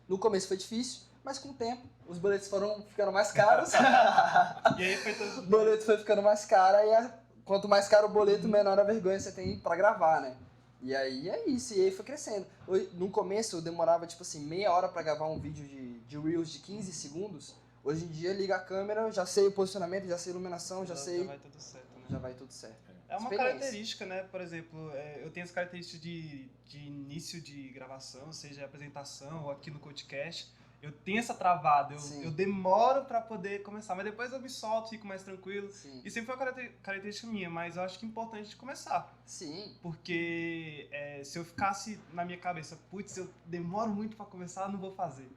No começo foi difícil, mas com o tempo os boletos foram ficando mais caros. E aí foi todo... O boleto foi ficando mais caro e quanto mais caro o boleto, menor a vergonha você tem pra gravar, né? E aí é isso, e aí foi crescendo. No começo eu demorava tipo assim, meia hora pra gravar um vídeo de Reels de 15 segundos. Hoje em dia liga a câmera, já sei o posicionamento, já sei a iluminação, já sei... Já vai tudo certo, né? Já vai tudo certo. É uma característica, né? Por exemplo, eu tenho as características de início de gravação, seja apresentação ou aqui no podcast. Eu tenho essa travada, eu demoro pra poder começar, mas depois eu me solto, fico mais tranquilo. Sim. E sempre foi uma característica minha, mas eu acho que é importante começar. Sim. Porque se eu ficasse na minha cabeça, putz, eu demoro muito pra começar, não vou fazer.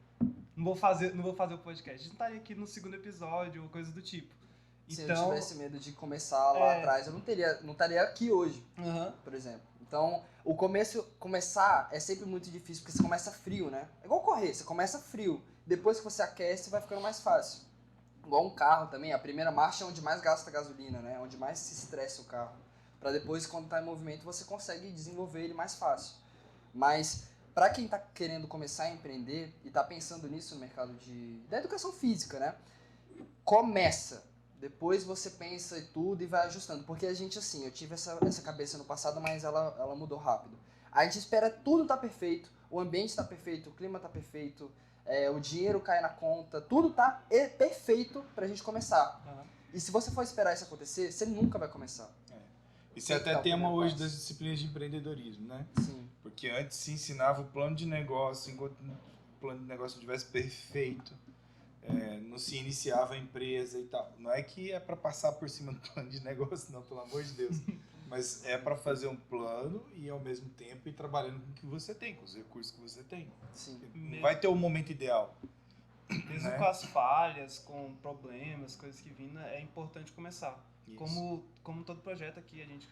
Não vou fazer o podcast. A gente não estaria aqui no segundo episódio ou coisa do tipo. Se então, eu tivesse medo de começar lá atrás, eu não estaria aqui hoje, por exemplo. Então, começar é sempre muito difícil, porque você começa frio, né? É igual correr, você começa frio. Depois que você aquece, vai ficando mais fácil. Igual um carro também, a primeira marcha é onde mais gasta gasolina, né? Onde mais se estressa o carro. Para depois, quando está em movimento, você consegue desenvolver ele mais fácil. Mas, para quem está querendo começar a empreender e está pensando nisso no mercado da educação física, né? Começa. Depois você pensa e tudo e vai ajustando. Porque a gente, assim, eu tive essa cabeça no passado, mas ela mudou rápido. A gente espera tudo tá perfeito, o ambiente tá perfeito, o clima tá perfeito, o dinheiro cai na conta, tudo tá perfeito pra gente começar. E se você for esperar isso acontecer, você nunca vai começar. Isso é até tema hoje das disciplinas de empreendedorismo, né? Sim. Porque antes se ensinava o plano de negócio, enquanto o plano de negócio não estivesse perfeito. Não se iniciava a empresa e tal. Não é que é para passar por cima do plano de negócio, não, pelo amor de Deus. Mas é para fazer um plano e ao mesmo tempo ir trabalhando com o que você tem, com os recursos que você tem. Sim. Não vai ter o momento ideal. Mesmo com as falhas, com problemas, coisas que vindo, é importante começar. Como todo projeto aqui, a gente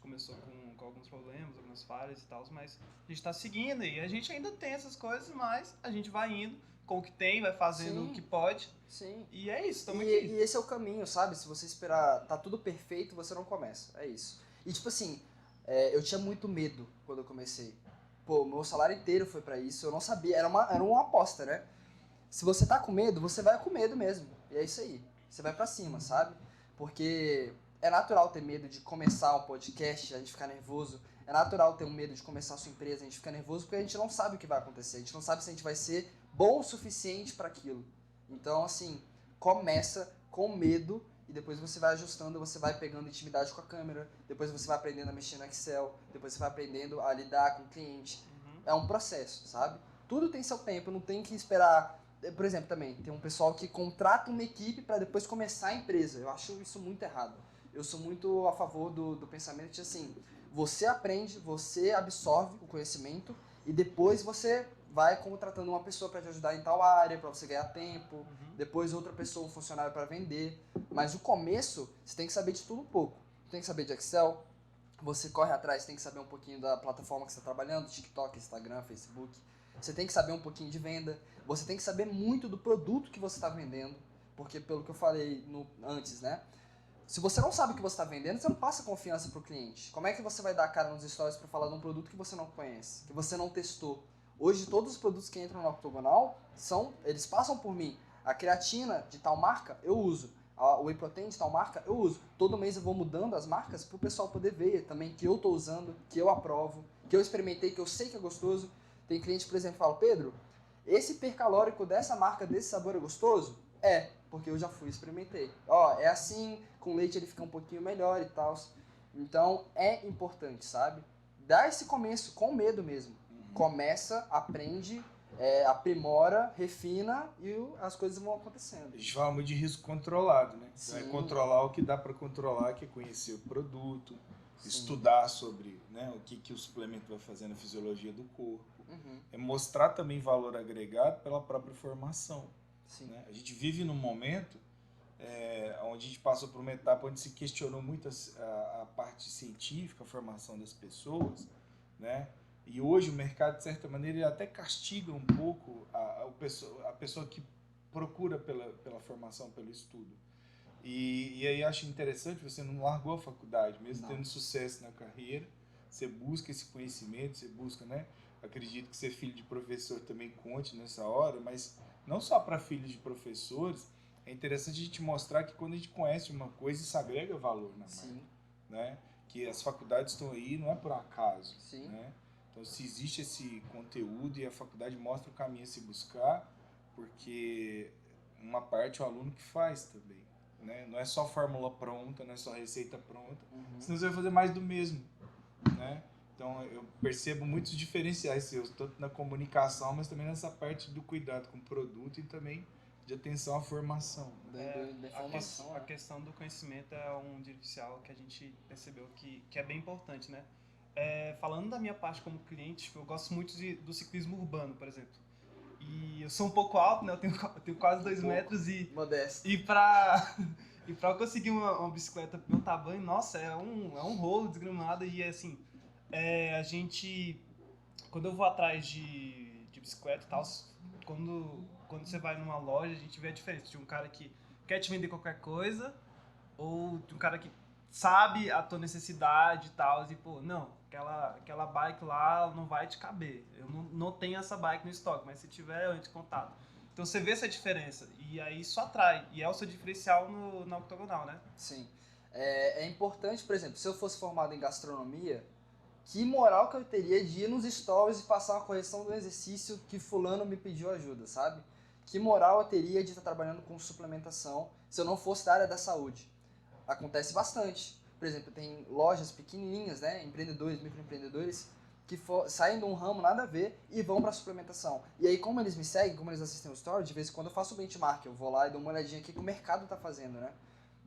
começou com alguns problemas, algumas falhas e tal, mas a gente está seguindo e a gente ainda tem essas coisas, mas a gente vai indo com o que tem, vai fazendo o que pode. Sim. E é isso, estamos aqui. E esse é o caminho, sabe? Se você esperar tá tudo perfeito, você não começa. É isso. E tipo assim, eu tinha muito medo quando eu comecei. Pô, meu salário inteiro foi pra isso, eu não sabia, era uma aposta, né? Se você tá com medo, você vai com medo mesmo. E é isso aí. Você vai pra cima, sabe? Porque é natural ter medo de começar um podcast, a gente ficar nervoso. É natural ter um medo de começar a sua empresa, a gente fica nervoso porque a gente não sabe o que vai acontecer. A gente não sabe se a gente vai ser bom o suficiente para aquilo. Então, assim, começa com medo e depois você vai ajustando, você vai pegando intimidade com a câmera, depois você vai aprendendo a mexer no Excel, depois você vai aprendendo a lidar com o cliente. É um processo, sabe? Tudo tem seu tempo, não tem que esperar. Por exemplo, também, tem um pessoal que contrata uma equipe para depois começar a empresa. Eu acho isso muito errado. Eu sou muito a favor do pensamento de, assim, você aprende, você absorve o conhecimento e depois você vai contratando uma pessoa para te ajudar em tal área, para você ganhar tempo, depois outra pessoa, um funcionário para vender. Mas o começo, você tem que saber de tudo um pouco. tem que saber de Excel, você corre atrás, tem que saber um pouquinho da plataforma que você está trabalhando, TikTok, Instagram, Facebook. Você tem que saber um pouquinho de venda, você tem que saber muito do produto que você está vendendo, porque pelo que eu falei antes, né? Se você não sabe o que você está vendendo, você não passa confiança para o cliente. Como é que você vai dar a cara nos stories para falar de um produto que você não conhece, que você não testou? Hoje, todos os produtos que entram no Octogonal, eles passam por mim. A creatina de tal marca, eu uso. O whey protein de tal marca, eu uso. Todo mês eu vou mudando as marcas para o pessoal poder ver também que eu estou usando, que eu aprovo, que eu experimentei, que eu sei que é gostoso. Tem cliente, por exemplo, que fala, Pedro, esse hipercalórico dessa marca, desse sabor é gostoso? É, porque eu já fui e experimentei. É assim, com leite ele fica um pouquinho melhor e tal. Então, é importante, sabe? Dá esse começo com medo mesmo. Começa, aprende, aprimora, refina e as coisas vão acontecendo. A gente fala muito de risco controlado, né? Sim. Então, controlar o que dá para controlar, que é conhecer o produto, Sim. estudar sobre, né, o que o suplemento vai fazer na fisiologia do corpo. É mostrar também valor agregado pela própria formação. Sim. Né? A gente vive num momento onde a gente passou por uma etapa onde se questionou muito a parte científica, a formação das pessoas, né? E hoje o mercado, de certa maneira, ele até castiga um pouco a pessoa que procura pela formação, pelo estudo. E aí acho interessante, você não largou a faculdade, mesmo tendo sucesso na carreira, você busca esse conhecimento, você busca, né? Acredito que ser filho de professor também conte nessa hora, mas não só para filhos de professores, é interessante a gente mostrar que quando a gente conhece uma coisa, isso agrega valor na marca, né? Que as faculdades estão aí, não é por acaso, né? Então, se existe esse conteúdo e a faculdade mostra o caminho a se buscar, porque uma parte é o aluno que faz também, né? Não é só fórmula pronta, não é só receita pronta, senão você vai fazer mais do mesmo, né? Então, eu percebo muitos diferenciais seus, tanto na comunicação, mas também nessa parte do cuidado com o produto e também de atenção à formação. A questão do conhecimento é um diferencial que a gente percebeu que é bem importante, né? Falando da minha parte como cliente, eu gosto muito do ciclismo urbano, por exemplo. E eu sou um pouco alto, né? Eu tenho quase 2 metros e... Modesto. E pra eu conseguir uma bicicleta pro meu tamanho, nossa, é um rolo desgramado. E assim, a gente... Quando eu vou atrás de bicicleta e tal, quando você vai numa loja, a gente vê a diferença de um cara que quer te vender qualquer coisa ou de um cara que sabe a tua necessidade e tal, e pô, não, aquela bike lá não vai te caber. Eu não tenho essa bike no estoque, mas se tiver, eu entro em contato. Então você vê essa diferença e aí isso atrai. E é o seu diferencial na Octogonal, né? Sim. É importante, por exemplo, se eu fosse formado em gastronomia, que moral que eu teria de ir nos stories e passar uma correção do exercício que fulano me pediu ajuda, sabe? Que moral eu teria de estar trabalhando com suplementação se eu não fosse da área da saúde? Acontece bastante. Por exemplo, tem lojas pequenininhas, né, empreendedores, microempreendedores, que saem de um ramo nada a ver e vão para suplementação. E aí, como eles me seguem, como eles assistem o story, de vez em quando eu faço o benchmark, eu vou lá e dou uma olhadinha aqui que o mercado está fazendo, né?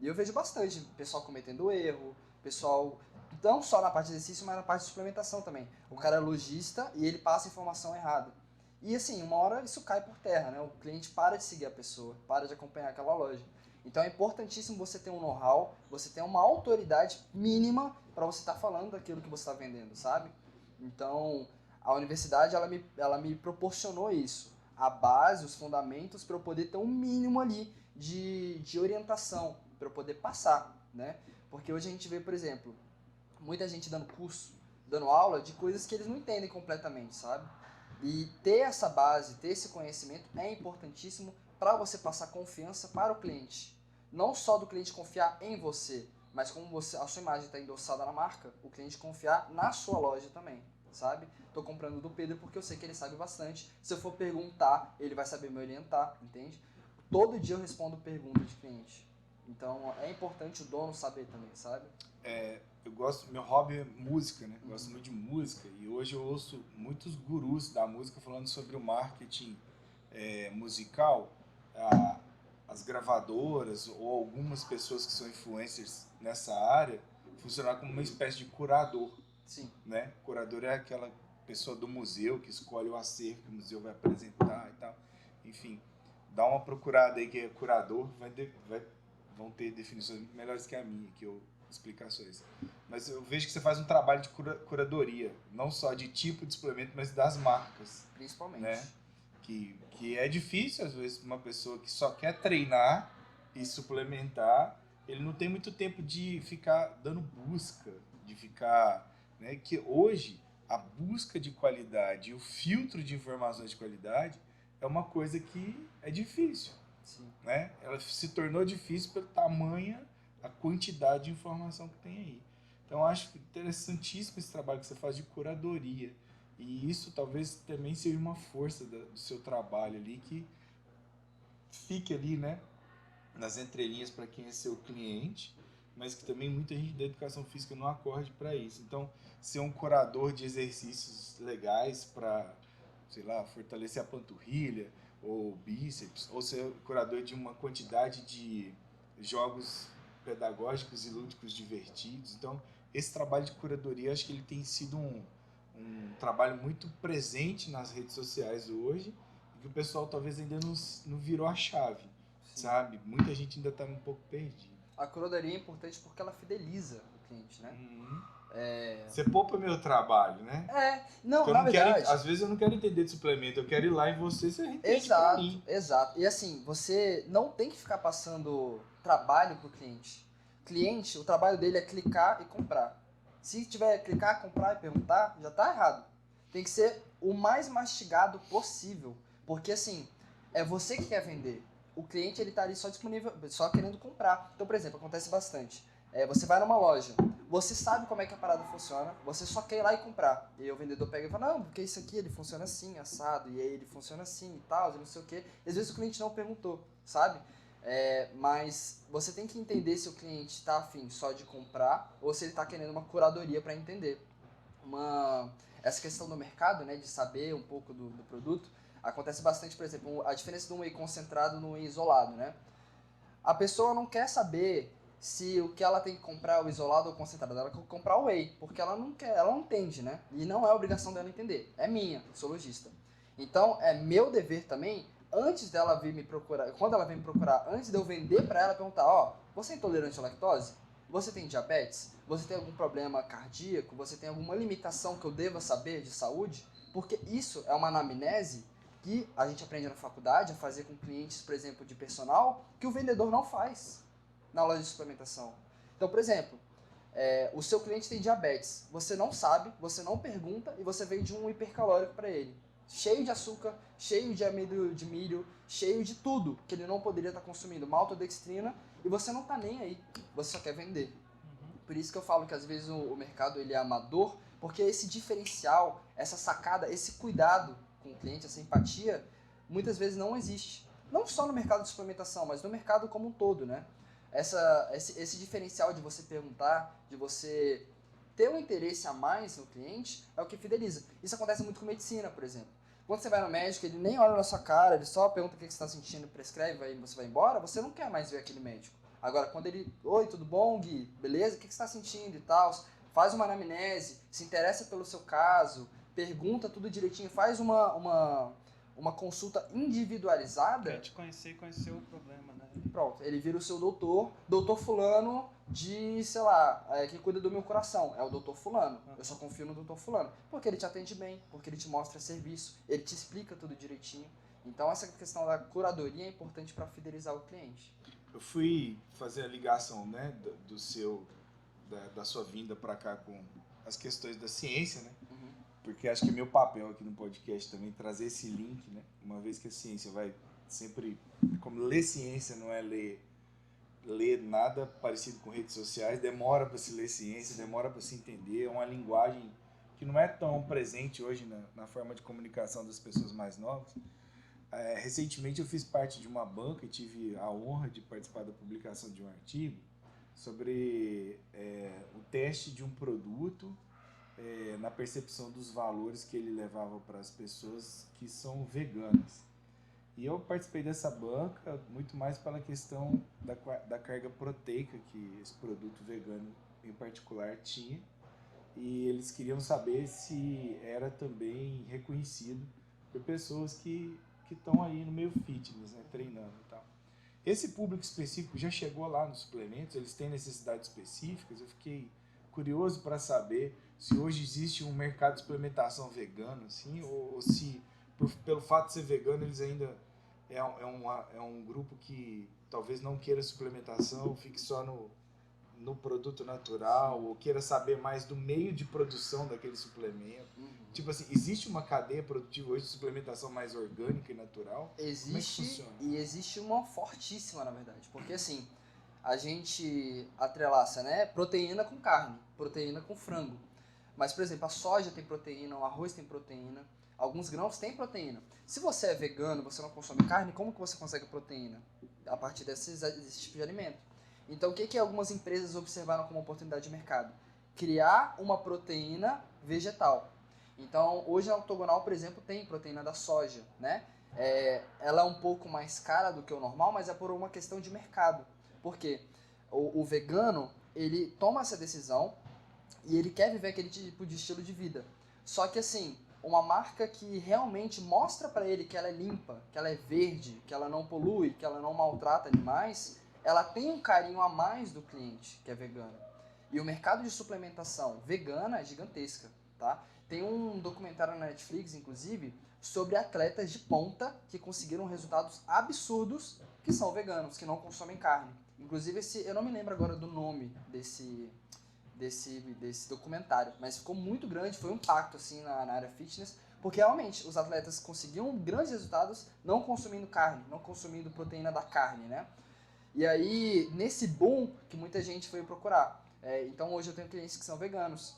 E eu vejo bastante pessoal cometendo erro, pessoal não só na parte de exercício, mas na parte de suplementação também. O cara é lojista e ele passa informação errada. E assim, uma hora isso cai por terra, né? O cliente para de seguir a pessoa, para de acompanhar aquela loja. Então é importantíssimo você ter um know-how, você ter uma autoridade mínima para você estar falando daquilo que você está vendendo, sabe? Então, a universidade ela me proporcionou isso. A base, os fundamentos, para eu poder ter um mínimo ali de orientação, para eu poder passar, né? Porque hoje a gente vê, por exemplo, muita gente dando curso, dando aula de coisas que eles não entendem completamente, sabe? E ter essa base, ter esse conhecimento é importantíssimo para você passar confiança para o cliente. Não só do cliente confiar em você, mas como a sua imagem está endossada na marca, o cliente confiar na sua loja também, sabe? Estou comprando do Pedro porque eu sei que ele sabe bastante. Se eu for perguntar, ele vai saber me orientar, entende? Todo dia eu respondo perguntas de cliente. Então é importante o dono saber também, sabe? Eu gosto, meu hobby é música, né? Eu gosto muito de música e hoje eu ouço muitos gurus da música falando sobre o marketing musical. As gravadoras ou algumas pessoas que são influencers nessa área funcionar como uma espécie de curador. Sim. Né? Curador é aquela pessoa do museu que escolhe o acervo que o museu vai apresentar e tal. Enfim, dá uma procurada aí que é curador, vão ter definições melhores que a minha, que eu explicações. Mas eu vejo que você faz um trabalho de curadoria, não só de tipo de suplemento, mas das marcas. Principalmente. Né? Que é difícil, às vezes, uma pessoa que só quer treinar e suplementar, ele não tem muito tempo de ficar dando busca, de ficar... Né? Que hoje, a busca de qualidade e o filtro de informações de qualidade é uma coisa que é difícil. Sim. Né? Ela se tornou difícil pelo tamanho, a quantidade de informação que tem aí. Então, eu acho interessantíssimo esse trabalho que você faz de curadoria. E isso talvez também seja uma força do seu trabalho ali, que fique ali, né, nas entrelinhas para quem é seu cliente, mas que também muita gente da educação física não acorde para isso. Então, ser um curador de exercícios legais para, sei lá, fortalecer a panturrilha ou bíceps, ou ser curador de uma quantidade de jogos pedagógicos e lúdicos divertidos. Então, esse trabalho de curadoria, acho que ele tem sido um trabalho muito presente nas redes sociais hoje, e que o pessoal talvez ainda não virou a chave. Sim. Sabe? Muita gente ainda está um pouco perdida. A curadoria é importante porque ela fideliza o cliente, né? Você poupa meu trabalho, né? Não, porque na verdade... às vezes eu não quero entender de suplemento, eu quero ir lá em você entende exato, pra mim. Exato. E assim, você não tem que ficar passando trabalho pro cliente. Cliente, o trabalho dele é clicar e comprar. Se tiver clicar, comprar e perguntar, já tá errado. Tem que ser o mais mastigado possível. Porque assim, é você que quer vender. O cliente, ele tá ali só disponível, só querendo comprar. Então, por exemplo, acontece bastante. Você vai numa loja, você sabe como é que a parada funciona, você só quer ir lá e comprar. E aí o vendedor pega e fala, não, porque isso aqui ele funciona assim, assado, e aí ele funciona assim e tal, e não sei o quê. E às vezes o cliente não perguntou, sabe? Mas você tem que entender se o cliente está afim só de comprar ou se ele está querendo uma curadoria para entender. Essa questão do mercado, né, de saber um pouco do produto, acontece bastante, por exemplo, a diferença do whey concentrado no whey isolado, né? A pessoa não quer saber se o que ela tem que comprar é o isolado ou o concentrado. Ela quer comprar o whey, porque ela não quer, ela não entende, né? E não é obrigação dela entender. É minha, sou lojista. Então, é meu dever também, antes dela vir me procurar, quando ela vem me procurar, antes de eu vender para ela, perguntar, você é intolerante à lactose? Você tem diabetes? Você tem algum problema cardíaco? Você tem alguma limitação que eu deva saber de saúde? Porque isso é uma anamnese que a gente aprende na faculdade a fazer com clientes, por exemplo, de personal, que o vendedor não faz na loja de suplementação. Então, por exemplo, o seu cliente tem diabetes, você não sabe, você não pergunta e você vende um hipercalórico para ele. Cheio de açúcar, cheio de amido de milho, cheio de tudo que ele não poderia estar consumindo, maltodextrina, e você não está nem aí, você só quer vender. Por isso que eu falo que às vezes o mercado ele é amador, porque esse diferencial, essa sacada, esse cuidado com o cliente, essa empatia, muitas vezes não existe. Não só no mercado de suplementação, mas no mercado como um todo, né? Esse diferencial de você perguntar, de você ter um interesse a mais no cliente, é o que fideliza. Isso acontece muito com medicina, por exemplo. Quando você vai no médico, ele nem olha na sua cara, ele só pergunta o que você está sentindo, prescreve, aí você vai embora, você não quer mais ver aquele médico. Agora, quando ele, oi, tudo bom, Gui? Beleza? O que você está sentindo e tal? Faz uma anamnese, se interessa pelo seu caso, pergunta tudo direitinho, faz uma consulta individualizada. Quer te conhecer e conhecer o problema, né? Pronto, ele vira o seu doutor fulano de, sei lá, que cuida do meu coração. É o doutor fulano. Eu só confio no doutor fulano. Porque ele te atende bem, porque ele te mostra serviço, ele te explica tudo direitinho. Então essa questão da curadoria é importante para fidelizar o cliente. Eu fui fazer a ligação, né, da sua vinda para cá com as questões da ciência, né? Uhum. Porque acho que é meu papel aqui no podcast também trazer esse link, né? Uma vez que a ciência vai sempre... Como ler ciência não é ler nada parecido com redes sociais, demora para se ler ciência, demora para se entender, é uma linguagem que não é tão presente hoje na forma de comunicação das pessoas mais novas. Recentemente eu fiz parte de uma banca e tive a honra de participar da publicação de um artigo sobre o teste de um produto na percepção dos valores que ele levava para as pessoas que são veganas. E eu participei dessa banca muito mais pela questão da carga proteica que esse produto vegano em particular tinha. E eles queriam saber se era também reconhecido por pessoas que estão aí no meio fitness, né, treinando e tal. Esse público específico já chegou lá nos suplementos? Eles têm necessidades específicas? Eu fiquei curioso para saber se hoje existe um mercado de suplementação vegano, assim, ou se, pelo fato de ser vegano, eles ainda é um grupo que talvez não queira suplementação, fique só no produto natural, ou queira saber mais do meio de produção daquele suplemento. Tipo assim, existe uma cadeia produtiva hoje de suplementação mais orgânica e natural? Existe, como é que funciona? e existe uma fortíssima, na verdade, porque assim, a gente atrelaça, né, proteína com carne, proteína com frango. Mas, por exemplo, a soja tem proteína, o arroz tem proteína, alguns grãos têm proteína. Se você é vegano, você não consome carne, como que você consegue proteína? A partir desse tipo de alimento. Então, o que algumas empresas observaram como oportunidade de mercado? Criar uma proteína vegetal. Então, hoje a Octogonal, por exemplo, tem proteína da soja, né? Ela é um pouco mais cara do que o normal, mas é por uma questão de mercado. Por quê? O vegano, ele toma essa decisão e ele quer viver aquele tipo de estilo de vida. Só que assim, uma marca que realmente mostra para ele que ela é limpa, que ela é verde, que ela não polui, que ela não maltrata animais, ela tem um carinho a mais do cliente que é vegano. E o mercado de suplementação vegana é gigantesca, tá? Tem um documentário na Netflix, inclusive, sobre atletas de ponta que conseguiram resultados absurdos que são veganos, que não consomem carne. Inclusive, eu não me lembro agora do nome desse documentário, mas ficou muito grande, foi um impacto assim na área fitness, porque realmente os atletas conseguiam grandes resultados não consumindo carne, não consumindo proteína da carne, né? E aí, nesse boom que muita gente foi procurar. Então hoje eu tenho clientes que são veganos.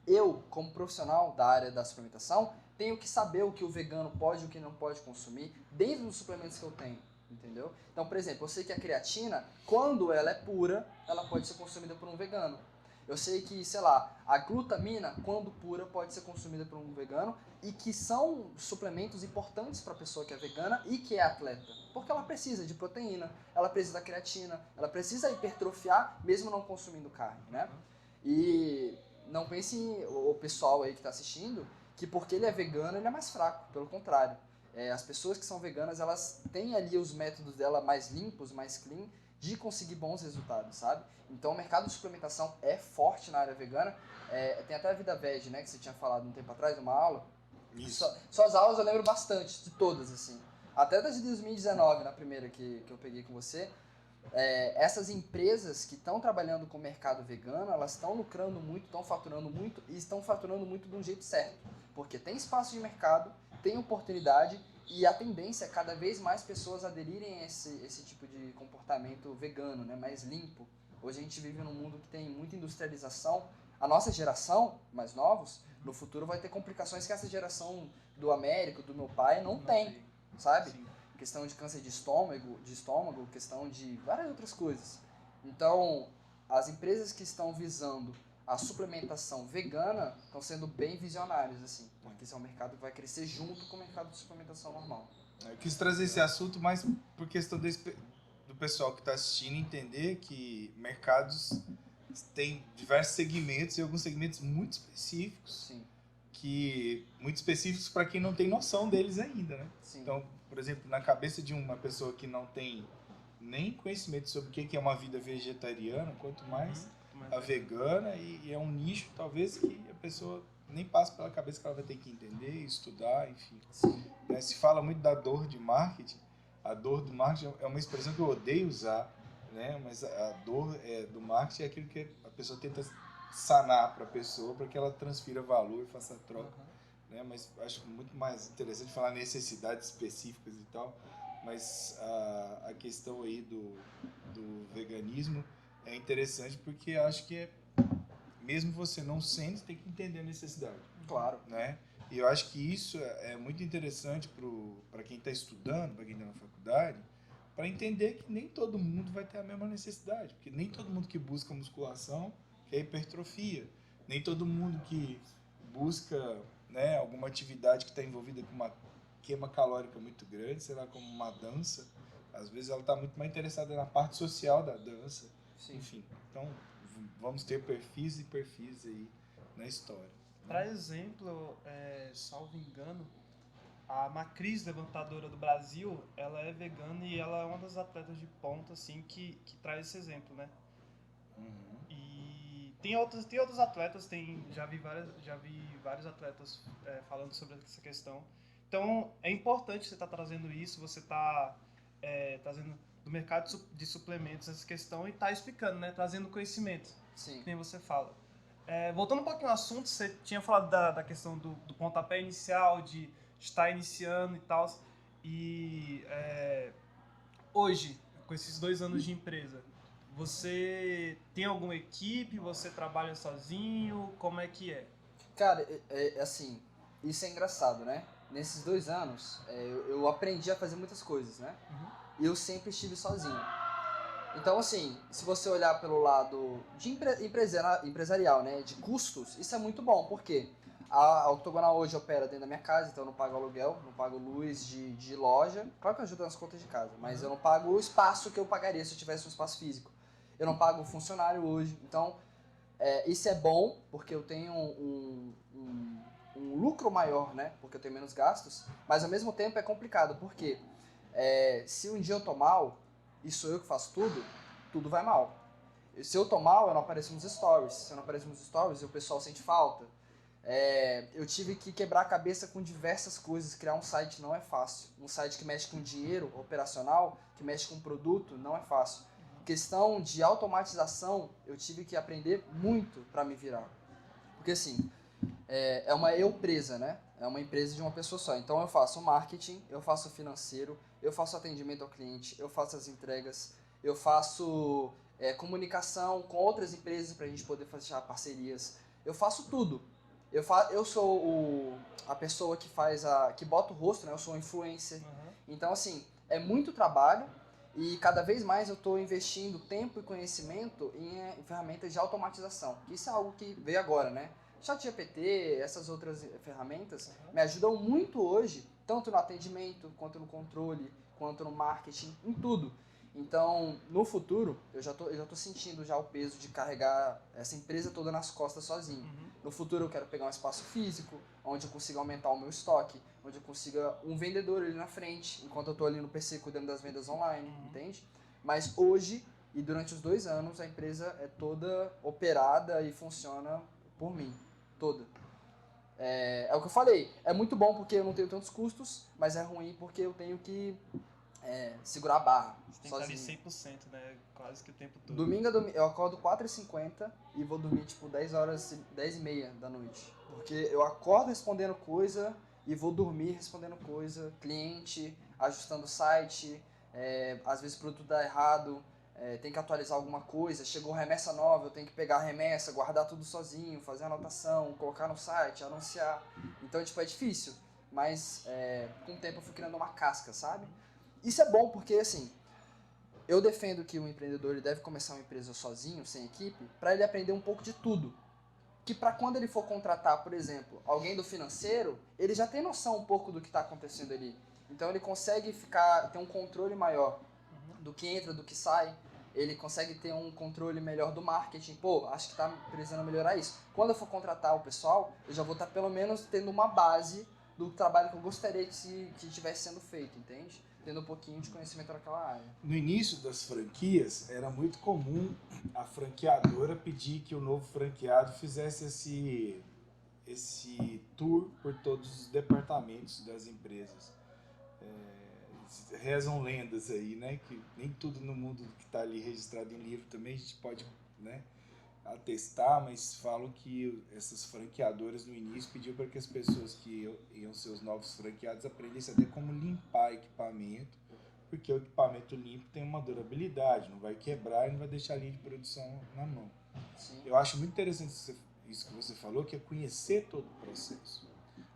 Eu, como profissional da área da suplementação, tenho que saber o que o vegano pode e o que não pode consumir dentro dos suplementos que eu tenho, entendeu? Então, por exemplo, eu sei que a creatina, quando ela é pura, ela pode ser consumida por um vegano. Eu sei que, sei lá, a glutamina, quando pura, pode ser consumida por um vegano e que são suplementos importantes para a pessoa que é vegana e que é atleta. Porque ela precisa de proteína, ela precisa da creatina, ela precisa hipertrofiar mesmo não consumindo carne, né? E não pense o pessoal aí que está assistindo que porque ele é vegano ele é mais fraco, pelo contrário. As pessoas que são veganas, elas têm ali os métodos dela mais limpos, mais clean, de conseguir bons resultados, sabe? Então o mercado de suplementação é forte na área vegana. Tem até a Vida Veg, né, que você tinha falado um tempo atrás, numa aula. Isso. Suas aulas eu lembro bastante, de todas, assim. Até das de 2019, na primeira que eu peguei com você. Essas empresas que estão trabalhando com o mercado vegano, elas estão lucrando muito, estão faturando muito e estão faturando muito de um jeito certo. Porque tem espaço de mercado, tem oportunidade e a tendência é cada vez mais pessoas aderirem a esse tipo de comportamento vegano, né, mais limpo. Hoje a gente vive num mundo que tem muita industrialização. A nossa geração, mais novos, no futuro vai ter complicações que essa geração do Américo, do meu pai, não tem, sabe? Sim. Questão de câncer de estômago, questão de várias outras coisas. Então, as empresas que estão visando a suplementação vegana estão sendo bem visionárias, assim, porque esse é um mercado que vai crescer junto com o mercado de suplementação normal. Eu quis trazer esse assunto mais por questão do pessoal que está assistindo entender que mercados têm diversos segmentos e alguns segmentos muito específicos. Sim. Muito específicos para quem não tem noção deles ainda, né? Sim. Então, por exemplo, na cabeça de uma pessoa que não tem nem conhecimento sobre o que é uma vida vegetariana, quanto mais a vegana, e é um nicho, talvez, que a pessoa nem passa pela cabeça que ela vai ter que entender, estudar, enfim. Né? Se fala muito da dor de marketing. A dor do marketing é uma expressão que eu odeio usar, né? Mas a dor do marketing é aquilo que a pessoa tenta sanar para a pessoa, para que ela transfira valor e faça troca. Né? Mas acho muito mais interessante falar necessidades específicas e tal. Mas a questão aí do veganismo é interessante porque acho que mesmo você não sendo, você tem que entender a necessidade. Claro. Né? E eu acho que isso é muito interessante para quem está estudando, para quem está na faculdade, para entender que nem todo mundo vai ter a mesma necessidade. Porque nem todo mundo que busca musculação quer hipertrofia. Nem todo mundo que busca, né, alguma atividade que está envolvida com uma queima calórica muito grande, sei lá, como uma dança, às vezes ela está muito mais interessada na parte social da dança. Sim. Enfim, então vamos ter perfis e perfis aí na história. Para exemplo, salvo engano, a matriz levantadora do Brasil, ela é vegana e ela é uma das atletas de ponta, assim, que traz esse exemplo, né? Uhum. E tem outros atletas, já vi vários atletas falando sobre essa questão. Então, é importante você estar trazendo isso, você tá trazendo do mercado de suplementos essa questão e tá explicando, né? Trazendo conhecimento, Sim. que nem você fala. Voltando um pouquinho ao assunto, você tinha falado da questão do pontapé inicial, de estar iniciando e tal. E hoje, com esses 2 anos de empresa, você tem alguma equipe? Você trabalha sozinho? Como é que é? Cara, assim, isso é engraçado, né? Nesses 2 anos, eu aprendi a fazer muitas coisas, né? E eu sempre estive sozinho. Então, assim, se você olhar pelo lado de empresarial, né, de custos, isso é muito bom, porque a Octogonal hoje opera dentro da minha casa, então eu não pago aluguel, não pago luz de loja. Claro que eu ajudo nas contas de casa, mas eu não pago o espaço que eu pagaria se eu tivesse um espaço físico. Eu não pago funcionário hoje, então isso é bom, porque eu tenho um lucro maior, né, porque eu tenho menos gastos, mas ao mesmo tempo é complicado, porque se um dia eu tô mal, e sou eu que faço tudo, tudo vai mal. Se eu tô mal, eu não apareço nos stories. Se eu não apareço nos stories, o pessoal sente falta. Eu tive que quebrar a cabeça com diversas coisas. Criar um site não é fácil. Um site que mexe com dinheiro operacional, que mexe com produto, não é fácil. Questão de automatização, eu tive que aprender muito para me virar. Porque assim, é uma empresa, né? É uma empresa de uma pessoa só. Então eu faço marketing, eu faço financeiro, eu faço atendimento ao cliente, eu faço as entregas, eu faço comunicação com outras empresas para a gente poder fechar parcerias. Eu faço tudo. Eu sou a pessoa que bota o rosto, né? Eu sou um influencer. Então assim, é muito trabalho e cada vez mais eu estou investindo tempo e conhecimento em ferramentas de automatização. Isso é algo que veio agora, né? ChatGPT, essas outras ferramentas me ajudam muito hoje, tanto no atendimento, quanto no controle, quanto no marketing, em tudo. Então, no futuro, eu já tô sentindo já o peso de carregar essa empresa toda nas costas sozinho. No futuro eu quero pegar um espaço físico, onde eu consiga aumentar o meu estoque, onde eu consiga um vendedor ali na frente, enquanto eu estou ali no PC cuidando das vendas online, entende? Mas hoje e durante os 2 anos a empresa é toda operada e funciona por mim. Toda. É o que eu falei. É muito bom porque eu não tenho tantos custos, mas é ruim porque eu tenho que segurar a barra. Você tem sozinho. que estar ali 100%, né? Quase que o tempo todo. Domingo a domingo, eu acordo 4h50 e vou dormir tipo 10 horas, 10h30 da noite. Porque eu acordo respondendo coisa e vou dormir respondendo coisa. Cliente, ajustando o site, às vezes o produto dá errado. Tem que atualizar alguma coisa, chegou remessa nova, eu tenho que pegar a remessa, guardar tudo sozinho, fazer anotação, colocar no site, anunciar. Então, tipo, é difícil, mas com o tempo eu fui criando uma casca, sabe? Isso é bom porque, assim, eu defendo que o empreendedor ele deve começar uma empresa sozinho, sem equipe, para ele aprender um pouco de tudo. Que para quando ele for contratar, por exemplo, alguém do financeiro, ele já tem noção um pouco do que está acontecendo ali. Então ele consegue ter um controle maior do que entra, do que sai. Ele consegue ter um controle melhor do marketing. Pô, acho que está precisando melhorar isso. Quando eu for contratar o pessoal, eu já vou estar pelo menos tendo uma base do trabalho que eu gostaria que estivesse sendo feito, entende? Tendo um pouquinho de conhecimento naquela área. No início das franquias, era muito comum a franqueadora pedir que o novo franqueado fizesse esse tour por todos os departamentos das empresas. Rezam lendas aí, né? Que nem tudo no mundo que está ali registrado em livro também a gente pode, né, atestar, mas falam que essas franqueadoras no início pediam para que as pessoas que iam ser os novos franqueados aprendessem até como limpar equipamento, porque o equipamento limpo tem uma durabilidade, não vai quebrar e não vai deixar a linha de produção na mão. Sim. Eu acho muito interessante isso que você falou, que é conhecer todo o processo.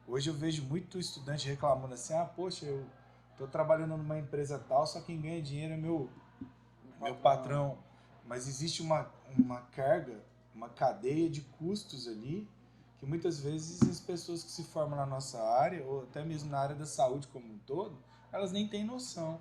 Hoje eu vejo muito estudante reclamando assim, poxa, eu estou trabalhando numa empresa tal, só quem ganha dinheiro é meu patrão. Mas existe uma carga, uma cadeia de custos ali, que muitas vezes as pessoas que se formam na nossa área, ou até mesmo na área da saúde como um todo, elas nem têm noção.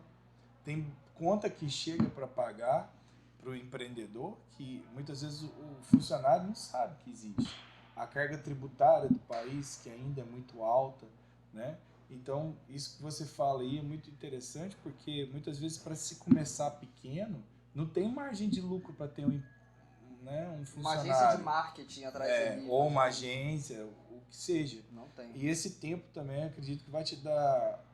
Tem conta que chega para pagar para o empreendedor, que muitas vezes o funcionário não sabe que existe. A carga tributária do país, que ainda é muito alta, né? Então, isso que você fala aí é muito interessante, porque muitas vezes para se começar pequeno, não tem margem de lucro para ter né, um Uma funcionário. agência de marketing atrás dali. Ou uma agência, o que seja. Não tem. E esse tempo também, acredito que vai te dar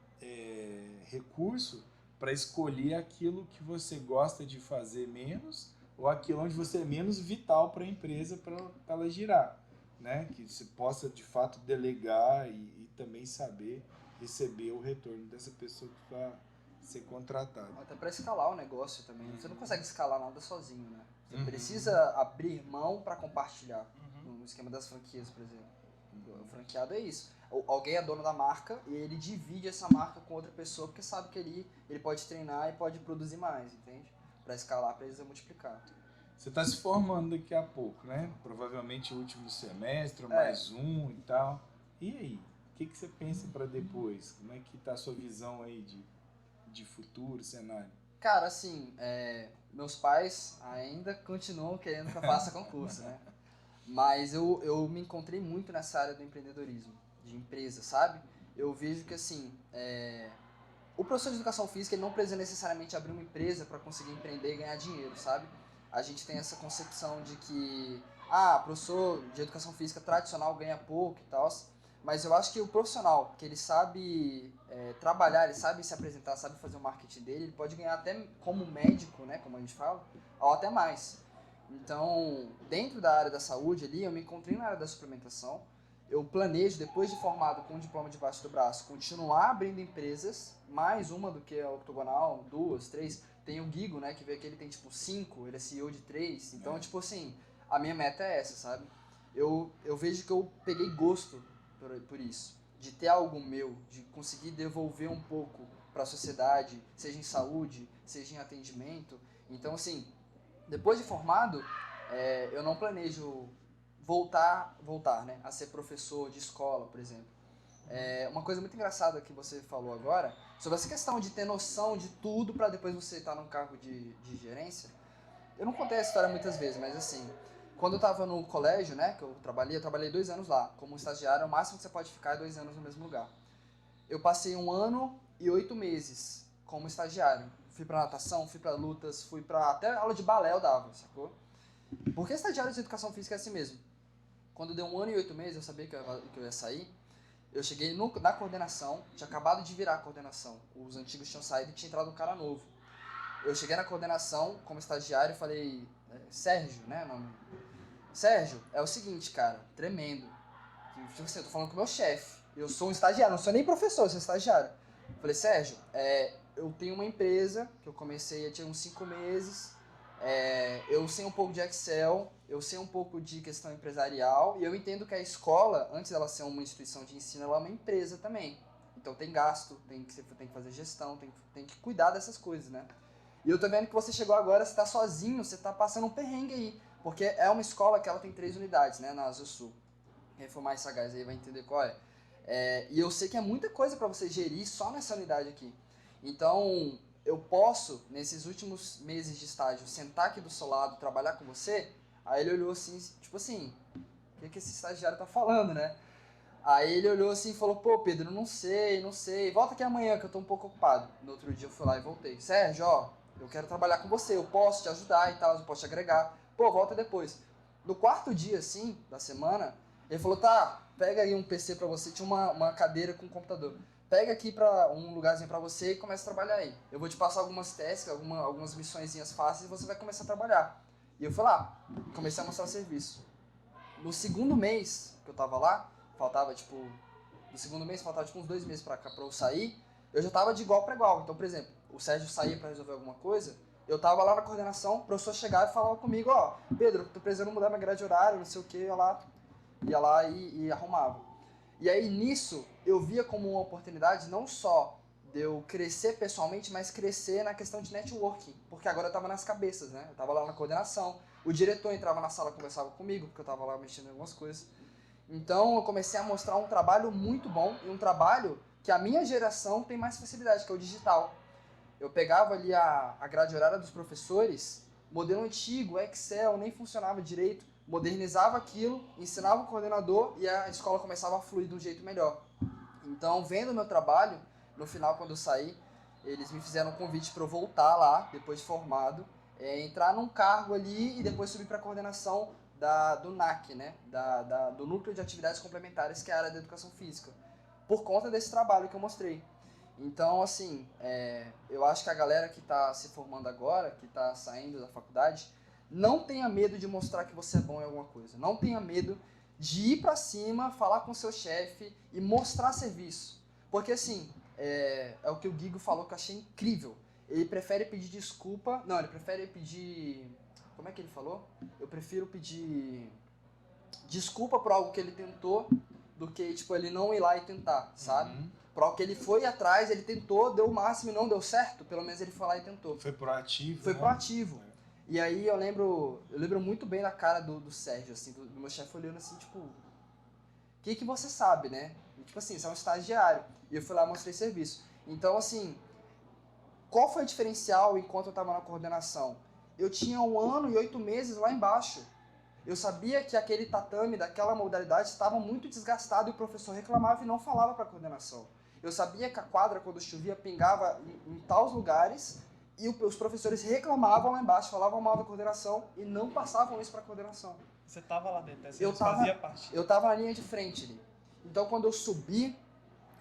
recurso para escolher aquilo que você gosta de fazer menos, ou aquilo onde você é menos vital para a empresa, para ela girar. Né? Que você possa, de fato, delegar e também saber receber o retorno dessa pessoa que vai ser contratada. Até para escalar o negócio também. Você não consegue escalar nada sozinho, né? Você Uhum. precisa abrir mão para compartilhar. No esquema das franquias, por exemplo. O franqueado é isso. Alguém é dono da marca e ele divide essa marca com outra pessoa porque sabe que ele pode treinar e pode produzir mais, entende? Para escalar, para eles multiplicar. Você está se formando daqui a pouco, né? Provavelmente o último semestre, mais um e tal. E aí? O que você pensa para depois? Como é que tá a sua visão aí de futuro, cenário? Cara, assim, meus pais ainda continuam querendo que eu faça concurso, né? Mas eu me encontrei muito nessa área do empreendedorismo, de empresa, sabe? Eu vejo que, assim, o professor de educação física ele não precisa necessariamente abrir uma empresa para conseguir empreender e ganhar dinheiro, sabe? A gente tem essa concepção de que, professor de educação física tradicional ganha pouco e tal, mas eu acho que o profissional, que ele sabe trabalhar, ele sabe se apresentar, sabe fazer o marketing dele, ele pode ganhar até como médico, né, como a gente fala, ou até mais. Então, dentro da área da saúde ali, eu me encontrei na área da suplementação. Eu planejo, depois de formado com um diploma debaixo do braço, continuar abrindo empresas, mais uma do que a Octogonal, 2, 3. Tem o Guigo, né, que veio aqui, ele tem tipo 5, ele é CEO de 3. Então, tipo assim, a minha meta é essa, sabe? Eu vejo que eu peguei gosto por isso, de ter algo meu, de conseguir devolver um pouco para a sociedade, seja em saúde, seja em atendimento. Então, assim, depois de formado, eu não planejo voltar, né, a ser professor de escola, por exemplo. Uma coisa muito engraçada que você falou agora, sobre essa questão de ter noção de tudo para depois você estar num cargo de gerência, eu não contei a história muitas vezes, mas assim, quando eu estava no colégio, né, que eu trabalhei 2 anos lá, como estagiário, o máximo que você pode ficar é 2 anos no mesmo lugar. Eu passei 1 ano e 8 meses como estagiário. Fui pra natação, fui pra lutas, fui pra até aula de balé eu dava, sacou? Porque estagiário de educação física é assim mesmo. Quando deu 1 ano e 8 meses, eu sabia que eu ia sair. Eu cheguei na coordenação, tinha acabado de virar a coordenação. Os antigos tinham saído e tinha entrado um cara novo. Eu cheguei na coordenação como estagiário e falei, Sérgio, né, nome? Sérgio, é o seguinte, cara, tremendo. Tipo assim, eu tô falando com o meu chefe. Eu sou um estagiário, não sou nem professor, eu sou estagiário. Eu falei, Sérgio, eu tenho uma empresa que eu comecei há uns 5 meses. Eu sei um pouco de Excel, eu sei um pouco de questão empresarial e eu entendo que a escola, antes dela ser uma instituição de ensino, ela é uma empresa também. Então tem gasto, tem que fazer gestão, tem que cuidar dessas coisas, né? E eu tô vendo que você chegou agora, você tá sozinho, você tá passando um perrengue aí. Porque é uma escola que ela tem 3 unidades, né, na Asa Sul. Quem for mais sagaz aí vai entender qual é. E eu sei que é muita coisa para você gerir só nessa unidade aqui. Então, eu posso, nesses últimos meses de estágio, sentar aqui do seu lado, trabalhar com você? Aí ele olhou assim, tipo assim, o que esse estagiário tá falando, né? Aí ele olhou assim e falou, pô, Pedro, não sei, volta aqui amanhã que eu tô um pouco ocupado. No outro dia eu fui lá e voltei. Sérgio, ó, eu quero trabalhar com você, eu posso te ajudar e tal, eu posso te agregar. Pô, volta depois. No 4º dia, assim, da semana, ele falou, tá, pega aí um PC pra você, tinha uma cadeira com um computador. Pega aqui um lugarzinho pra você e começa a trabalhar aí. Eu vou te passar algumas tasks, algumas missõezinhas fáceis e você vai começar a trabalhar. E eu fui lá, comecei a mostrar o serviço. No 2º mês que eu tava lá, faltava tipo uns 2 meses pra eu sair, eu já tava de igual pra igual. Então, por exemplo, o Sérgio saía pra resolver alguma coisa, eu tava lá na coordenação, o professor chegava e falava comigo, ó, Pedro, tô precisando mudar minha grade horária, não sei o que, ia lá e arrumava. E aí nisso, eu via como uma oportunidade não só de eu crescer pessoalmente, mas crescer na questão de networking, porque agora eu tava nas cabeças, né? Eu tava lá na coordenação, o diretor entrava na sala e conversava comigo, porque eu tava lá mexendo em algumas coisas. Então eu comecei a mostrar um trabalho muito bom e um trabalho que a minha geração tem mais facilidade, que é o digital. Eu pegava ali a grade horária dos professores, modelo antigo, Excel, nem funcionava direito, modernizava aquilo, ensinava o coordenador e a escola começava a fluir de um jeito melhor. Então, vendo o meu trabalho, no final, quando eu saí, eles me fizeram um convite para eu voltar lá, depois de formado, entrar num cargo ali e depois subir para a coordenação do NAC, né? Do Núcleo de Atividades Complementares, que é a área da Educação Física, por conta desse trabalho que eu mostrei. Então, assim, eu acho que a galera que está se formando agora, que está saindo da faculdade, não tenha medo de mostrar que você é bom em alguma coisa. Não tenha medo de ir para cima, falar com o seu chefe e mostrar serviço. Porque, assim, é o que o Guigo falou que eu achei incrível. Ele prefere pedir desculpa... Não, ele prefere pedir... Como é que ele falou? Eu prefiro pedir desculpa por algo que ele tentou do que, tipo, ele não ir lá e tentar, sabe? Para o que ele foi atrás, ele tentou, deu o máximo e não deu certo, pelo menos ele foi lá e tentou. Foi proativo. Foi proativo. E aí eu lembro muito bem da cara do Sérgio, assim, do meu chefe olhando assim, tipo, o que você sabe, né? E, tipo assim, você é um estagiário. E eu fui lá e mostrei serviço. Então, assim, qual foi o diferencial enquanto eu estava na coordenação? Eu tinha 1 ano e 8 meses lá embaixo. Eu sabia que aquele tatame daquela modalidade estava muito desgastado e o professor reclamava e não falava para a coordenação. Eu sabia que a quadra, quando chovia, pingava em tais lugares e os professores reclamavam lá embaixo, falavam mal da coordenação e não passavam isso para a coordenação. Você estava lá dentro, você fazia parte. Eu estava na linha de frente ali. Então, quando eu subi,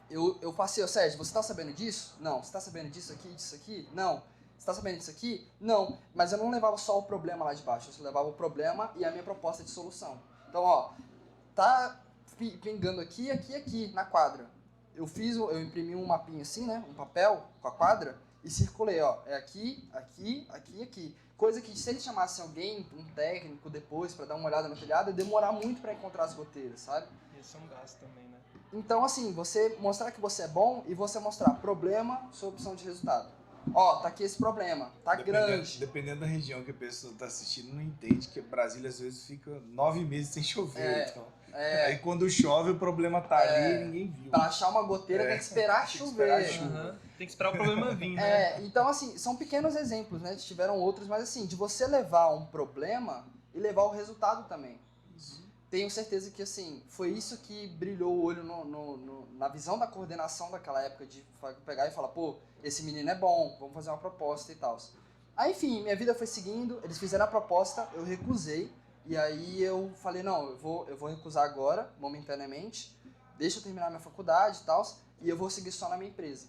eu passei, Sérgio, você está sabendo disso? Não. Você está sabendo disso aqui? Não. Você está sabendo disso aqui? Não. Mas eu não levava só o problema lá de baixo, eu levava o problema e a minha proposta de solução. Então, ó, tá pingando aqui, na quadra. Eu imprimi um mapinha assim, né, um papel com a quadra e circulei, ó, é aqui. Coisa que se ele chamasse alguém, um técnico depois para dar uma olhada no telhado, ia demorar muito para encontrar as goteiras, sabe? Isso é um gasto também, né? Então, assim, você mostrar que você é bom e você mostrar problema, solução de resultado. Ó, tá aqui esse problema, tá grande. Dependendo da região que a pessoa tá assistindo, não entende que Brasília às vezes fica 9 meses sem chover. Então, aí quando chove o problema tá ali e ninguém viu. Pra achar uma goteira tem que esperar chover. Tem que esperar o problema vir, né? Então, assim, são pequenos exemplos, né? Tiveram outros, mas assim, de você levar um problema e levar o resultado também. Tenho certeza que, assim, foi isso que brilhou o olho na visão da coordenação daquela época, de pegar e falar, pô, esse menino é bom, vamos fazer uma proposta e tal. Aí, enfim, minha vida foi seguindo, eles fizeram a proposta, eu recusei, e aí eu falei, não, eu vou recusar agora, momentaneamente, deixa eu terminar minha faculdade e tal, e eu vou seguir só na minha empresa.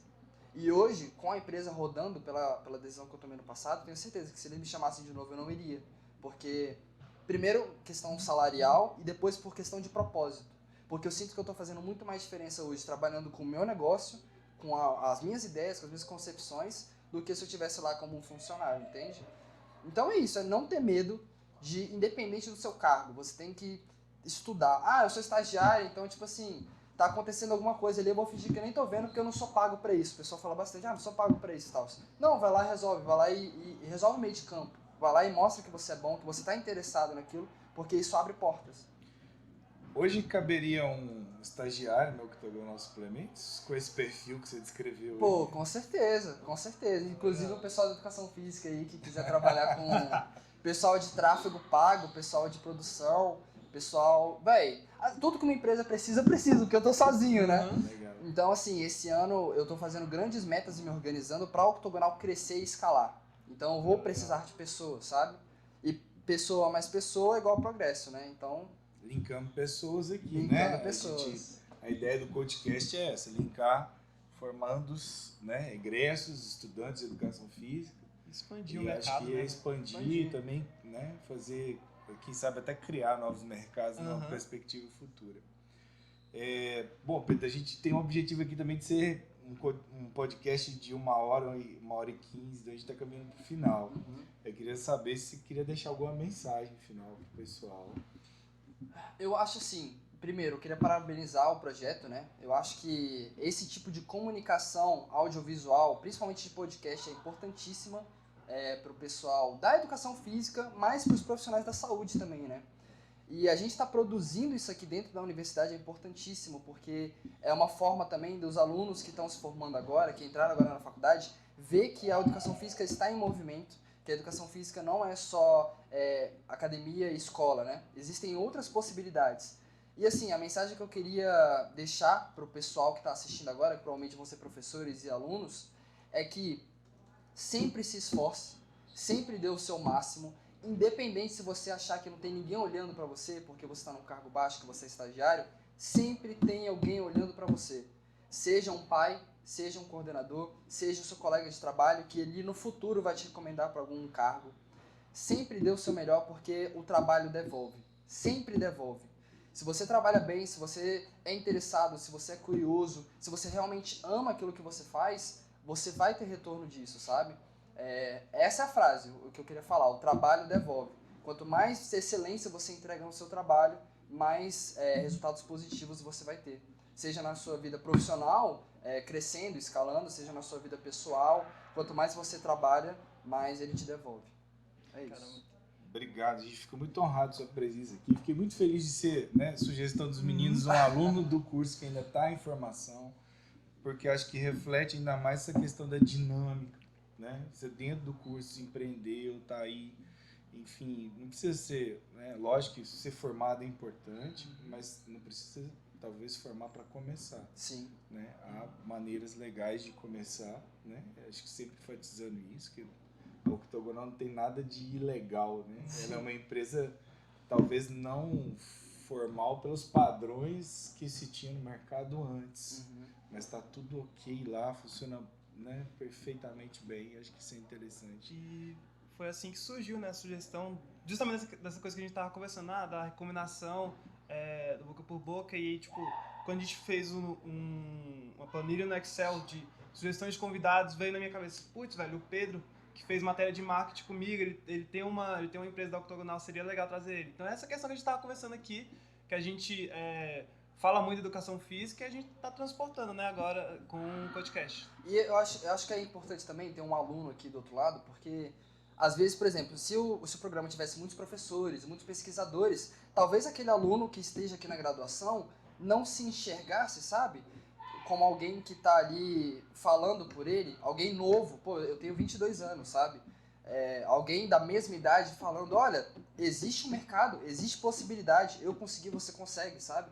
E hoje, com a empresa rodando pela decisão que eu tomei no passado, tenho certeza que se eles me chamassem de novo, eu não iria, porque... Primeiro, questão salarial e depois por questão de propósito. Porque eu sinto que eu estou fazendo muito mais diferença hoje trabalhando com o meu negócio, com as minhas ideias, com as minhas concepções, do que se eu estivesse lá como um funcionário, entende? Então é isso, é não ter medo de, independente do seu cargo, você tem que estudar. Ah, eu sou estagiário, então, tipo assim, tá acontecendo alguma coisa ali, eu vou fingir que eu nem tô vendo porque eu não sou pago pra isso. O pessoal fala bastante, não sou pago pra isso e tal. Não, vai lá e resolve, vai lá e resolve meio de campo. Vai lá e mostra que você é bom, que você está interessado naquilo, porque isso abre portas. Hoje caberia um estagiário no Octogonal Suplementos com esse perfil que você descreveu? Pô, com certeza, com certeza. Inclusive o pessoal da educação física aí que quiser trabalhar com pessoal de tráfego pago, pessoal de produção, pessoal... Véi, tudo que uma empresa precisa, porque eu tô sozinho, né? Legal. Então, assim, esse ano eu tô fazendo grandes metas e me organizando para o Octogonal crescer e escalar. Então eu vou precisar de pessoas, sabe? E pessoa mais pessoa é igual progresso, né? Então... Linkando pessoas aqui, linkando né? pessoas. A ideia do podcast é essa, linkar formandos, né? Egressos, estudantes de educação física. Expandir o mercado. Acho que é expandir também, né? Fazer, quem sabe até criar novos mercados numa perspectiva futura. Bom, Pedro, a gente tem um objetivo aqui também de ser um podcast de 1 hora, 1h15, então a gente está caminhando para o final. Eu queria saber se queria deixar alguma mensagem final para o pessoal. Eu acho assim, primeiro, eu queria parabenizar o projeto, né? Eu acho que esse tipo de comunicação audiovisual, principalmente de podcast, é importantíssima para o pessoal da educação física, mas para os profissionais da saúde também, né? E a gente está produzindo isso aqui dentro da universidade é importantíssimo, porque é uma forma também dos alunos que estão se formando agora, que entraram agora na faculdade, ver que a educação física está em movimento, que a educação física não é só academia e escola, né? Existem outras possibilidades. E assim, a mensagem que eu queria deixar para o pessoal que está assistindo agora, que provavelmente vão ser professores e alunos, é que sempre se esforce, sempre dê o seu máximo, independente se você achar que não tem ninguém olhando para você, porque você está num cargo baixo, que você é estagiário, sempre tem alguém olhando para você. Seja um pai, seja um coordenador, seja o seu colega de trabalho, que ele no futuro vai te recomendar para algum cargo. Sempre dê o seu melhor, porque o trabalho devolve. Sempre devolve. Se você trabalha bem, se você é interessado, se você é curioso, se você realmente ama aquilo que você faz, você vai ter retorno disso, sabe? Essa é a frase, o que eu queria falar. O trabalho devolve. Quanto mais excelência você entrega no seu trabalho, mais resultados positivos você vai ter. Seja na sua vida profissional, crescendo, escalando, seja na sua vida pessoal. Quanto mais você trabalha, mais ele te devolve. É isso. Caramba. Obrigado, a gente fica muito honrado com sua presença aqui. Fiquei muito feliz de ser, né, sugestão dos meninos, um aluno do curso que ainda está em formação, porque acho que reflete ainda mais essa questão da dinâmica, né? Você dentro do curso empreendeu, tá aí, enfim, não precisa ser, né? Lógico que ser formado é importante, mas não precisa talvez formar para começar. Sim. Né? Há maneiras legais de começar, né? Acho que sempre enfatizando isso, que a Octogonal não tem nada de ilegal, né? Ela é uma empresa talvez não formal pelos padrões que se tinha no mercado antes, mas está tudo ok lá, funciona, né, perfeitamente bem. Acho que isso é interessante. E foi assim que surgiu, né, a sugestão, justamente dessa coisa que a gente tava conversando, da recomendação, do boca por boca, e aí, tipo, quando a gente fez uma planilha no Excel de sugestões de convidados, veio na minha cabeça, putz, velho, o Pedro, que fez matéria de marketing comigo, ele tem uma empresa da Octogonal, seria legal trazer ele. Então essa questão que a gente tava conversando aqui, que a gente fala muito de educação física, e a gente tá transportando, né, agora com o podcast. E eu acho que é importante também ter um aluno aqui do outro lado, porque às vezes, por exemplo, se o programa tivesse muitos professores, muitos pesquisadores, talvez aquele aluno que esteja aqui na graduação não se enxergasse, sabe? Como alguém que está ali falando por ele, alguém novo, pô, eu tenho 22 anos, sabe? Alguém da mesma idade falando, olha, existe um mercado, existe possibilidade, eu consegui, você consegue, sabe?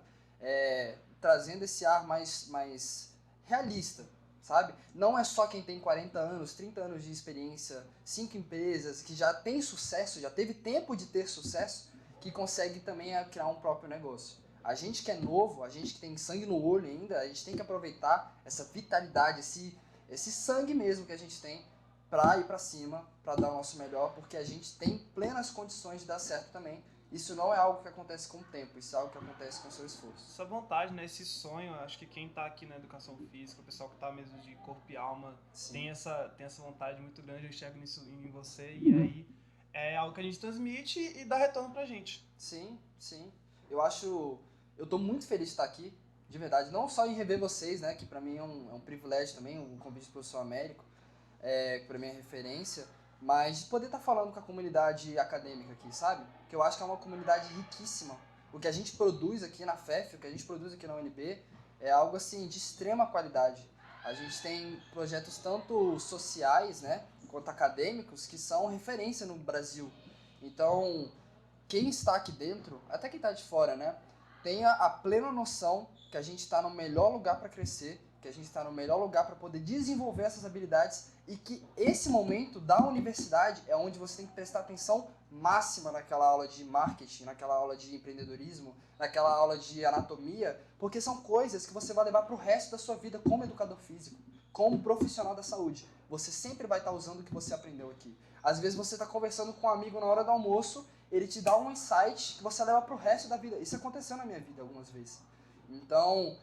Trazendo esse ar mais realista, sabe? Não é só quem tem 40 anos, 30 anos de experiência, 5 empresas, que já tem sucesso, já teve tempo de ter sucesso, que consegue também criar um próprio negócio. A gente que é novo, a gente que tem sangue no olho ainda, a gente tem que aproveitar essa vitalidade, esse sangue mesmo que a gente tem para ir para cima, para dar o nosso melhor, porque a gente tem plenas condições de dar certo também. Isso não é algo que acontece com o tempo, isso é algo que acontece com o seu esforço. Essa vontade, né, esse sonho, acho que quem tá aqui na educação física, o pessoal que tá mesmo de corpo e alma, tem essa vontade muito grande, eu enxergo nisso em você, e aí é algo que a gente transmite e dá retorno pra gente. Sim, sim. Eu tô muito feliz de estar aqui, de verdade, não só em rever vocês, né, que pra mim é um privilégio também, um convite do professor Américo, que pra mim é referência, mas de poder estar falando com a comunidade acadêmica aqui, sabe? Que eu acho que é uma comunidade riquíssima. O que a gente produz aqui na FEF, o que a gente produz aqui na UNB, é algo assim de extrema qualidade. A gente tem projetos tanto sociais, né, quanto acadêmicos, que são referência no Brasil. Então, quem está aqui dentro, até quem está de fora, né, tenha a plena noção que a gente está no melhor lugar para crescer, que a gente está no melhor lugar para poder desenvolver essas habilidades e que esse momento da universidade é onde você tem que prestar atenção máxima naquela aula de marketing, naquela aula de empreendedorismo, naquela aula de anatomia, porque são coisas que você vai levar para o resto da sua vida como educador físico, como profissional da saúde. Você sempre vai estar usando o que você aprendeu aqui. Às vezes você está conversando com um amigo na hora do almoço, ele te dá um insight que você leva para o resto da vida. Isso aconteceu na minha vida algumas vezes. Então,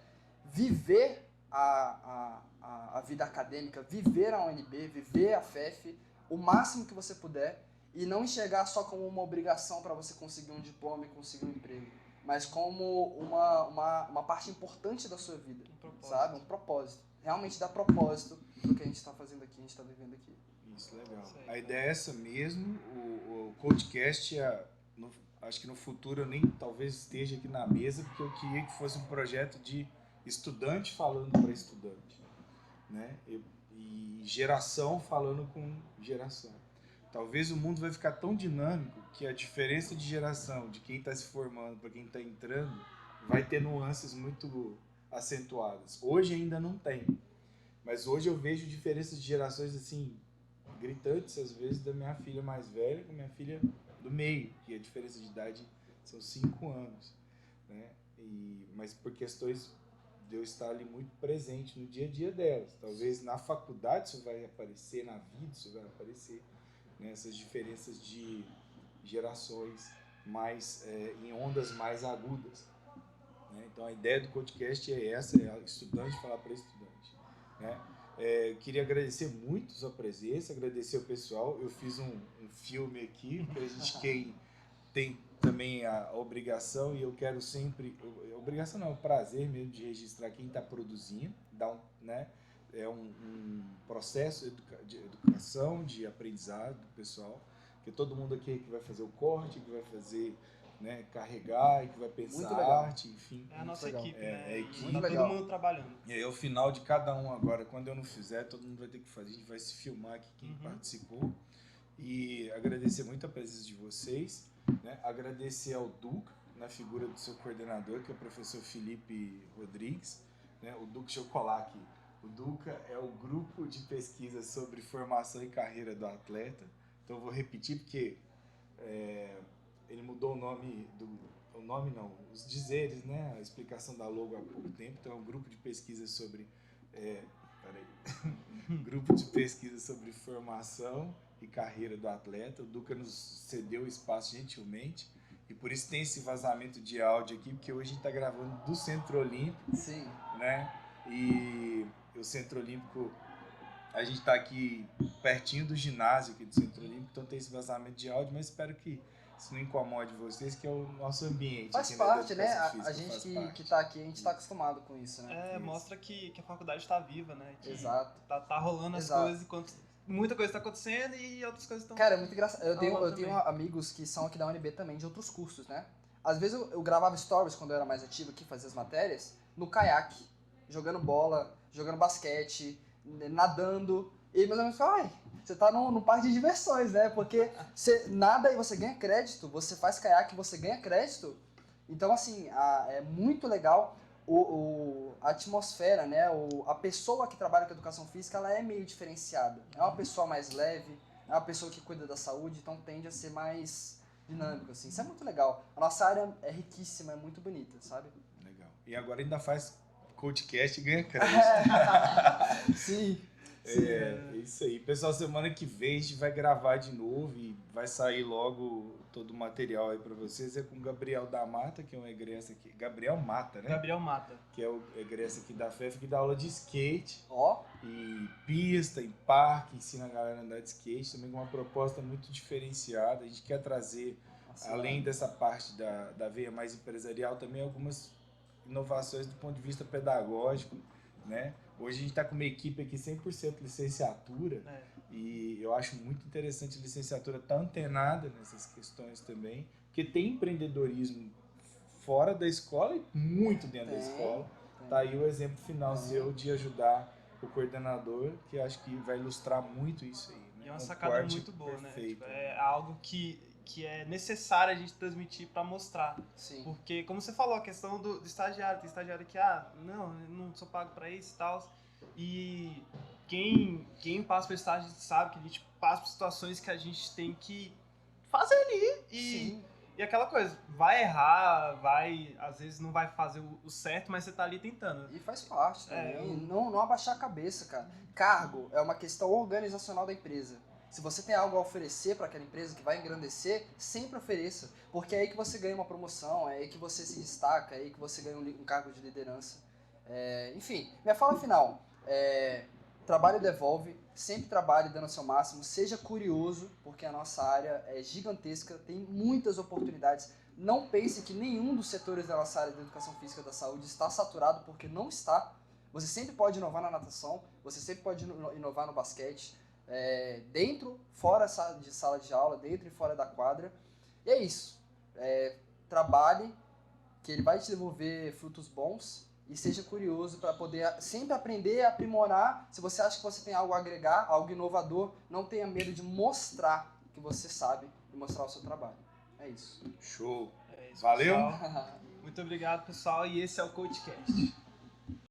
viver a vida acadêmica, viver a UNB, viver a FEF, o máximo que você puder, e não enxergar só como uma obrigação para você conseguir um diploma e conseguir um emprego, mas como uma parte importante da sua vida, sabe? Um propósito. Realmente dá propósito pro que a gente está fazendo aqui, a gente está vivendo aqui. Isso, legal. A ideia é essa mesmo. O podcast, acho que no futuro eu nem talvez esteja aqui na mesa, porque eu queria que fosse um projeto de estudante falando para estudante, né? E geração falando com geração. Talvez o mundo vai ficar tão dinâmico que a diferença de geração de quem está se formando para quem está entrando vai ter nuances muito acentuadas. Hoje ainda não tem, mas hoje eu vejo diferenças de gerações assim gritantes, às vezes, da minha filha mais velha com a minha filha do meio, que a diferença de idade são 5 anos, né? Mas por questões de eu estar ali muito presente no dia a dia delas. Talvez na faculdade isso vai aparecer, na vida isso vai aparecer, né? Essas diferenças de gerações mais em ondas mais agudas, né? Então a ideia do podcast é essa, é estudante falar para estudante, né? Queria agradecer muito a sua presença, agradecer ao pessoal. Eu fiz um filme aqui para a gente, quem tem também a obrigação, e eu quero sempre, obrigação não, é um prazer mesmo de registrar quem está produzindo, né? É um processo de educação, de aprendizado do pessoal, que todo mundo aqui que vai fazer o corte, que vai fazer, né, carregar, e que vai pensar a arte, enfim. É a nossa legal. equipe, né? É a equipe. Tá todo mundo trabalhando. E aí, ao final de cada um agora, quando eu não fizer, todo mundo vai ter que fazer, a gente vai se filmar aqui quem participou. E agradecer muito a presença de vocês, né? Agradecer ao Duca, na figura do seu coordenador, que é o professor Felipe Rodrigues, né? O Duca, deixa eu colar aqui. O Duca é o grupo de pesquisa sobre formação e carreira do atleta. Então eu vou repetir porque ele mudou o nome os dizeres, né? A explicação da logo há pouco tempo. Então é um grupo de pesquisa sobre grupo de pesquisa sobre formação e carreira do atleta. O Duca nos cedeu o espaço gentilmente e por isso tem esse vazamento de áudio aqui, porque hoje a gente está gravando do Centro Olímpico. Sim. Né? E o Centro Olímpico, a gente está aqui pertinho do ginásio aqui do Centro Olímpico, então tem esse vazamento de áudio, mas espero que isso não incomode vocês, que é o nosso ambiente. Faz aqui, parte, da né? educação física, A gente faz que tá aqui, a gente tá acostumado com isso, né? Isso. Mostra que a faculdade está viva, né? Que Exato. Tá rolando as coisas enquanto muita coisa está acontecendo e outras coisas estão... Cara, é muito engraçado. Eu tenho amigos que são aqui da UNB também, de outros cursos, né? Às vezes eu gravava stories quando eu era mais ativo aqui, fazia as matérias, no caiaque, jogando bola, jogando basquete, nadando. E meus amigos falam, ai, você tá num parque de diversões, né? Porque você nada e você ganha crédito, você faz caiaque e você ganha crédito. Então, assim, é muito legal a atmosfera, né? A pessoa que trabalha com educação física, ela é meio diferenciada. É uma pessoa mais leve, é uma pessoa que cuida da saúde, então tende a ser mais dinâmico, assim. Isso é muito legal. A nossa área é riquíssima, é muito bonita, sabe? Legal. E agora ainda faz podcast e ganha crédito. Sim. É isso aí. Pessoal, semana que vem a gente vai gravar de novo e vai sair logo todo o material aí pra vocês. É com o Gabriel da Mata, que é um egresso aqui. Gabriel Mata, né? Gabriel Mata. Que é o egresso aqui da FEF, que dá aula de skate. Ó. E pista, em parque, ensina a galera a andar de skate. Também com uma proposta muito diferenciada. A gente quer trazer, além dessa parte da veia mais empresarial, também algumas inovações do ponto de vista pedagógico, né? Hoje a gente está com uma equipe aqui 100% licenciatura e eu acho muito interessante a licenciatura estar antenada nessas questões também, porque tem empreendedorismo fora da escola e muito dentro da escola. Tá aí o exemplo final seu de ajudar o coordenador, que acho que vai ilustrar muito isso aí. Né? E é uma sacada muito boa, perfeito, né? Tipo, é algo que é necessário a gente transmitir para mostrar. Sim. Porque, como você falou, a questão do estagiário, tem estagiário que, não sou pago para isso e tal. E quem passa por estágio sabe que a gente passa por situações que a gente tem que fazer ali. E aquela coisa, vai errar, às vezes não vai fazer o certo, mas você tá ali tentando. E faz parte também. Não abaixar a cabeça, cara. Cargo é uma questão organizacional da empresa. Se você tem algo a oferecer para aquela empresa que vai engrandecer, sempre ofereça. Porque é aí que você ganha uma promoção, é aí que você se destaca, é aí que você ganha um cargo de liderança. Enfim, minha fala final. Trabalho devolve, sempre trabalhe dando o seu máximo, seja curioso, porque a nossa área é gigantesca, tem muitas oportunidades. Não pense que nenhum dos setores da nossa área de educação física e da saúde está saturado, porque não está. Você sempre pode inovar na natação, você sempre pode inovar no basquete, dentro, fora de sala de aula, dentro e fora da quadra. E é isso. Trabalhe, que ele vai te devolver frutos bons, e seja curioso para poder sempre aprender, aprimorar. Se você acha que você tem algo a agregar, algo inovador, não tenha medo de mostrar que você sabe e mostrar o seu trabalho. É isso. Show. É isso, Valeu. pessoal. Muito obrigado, pessoal. E esse é o CoachCast.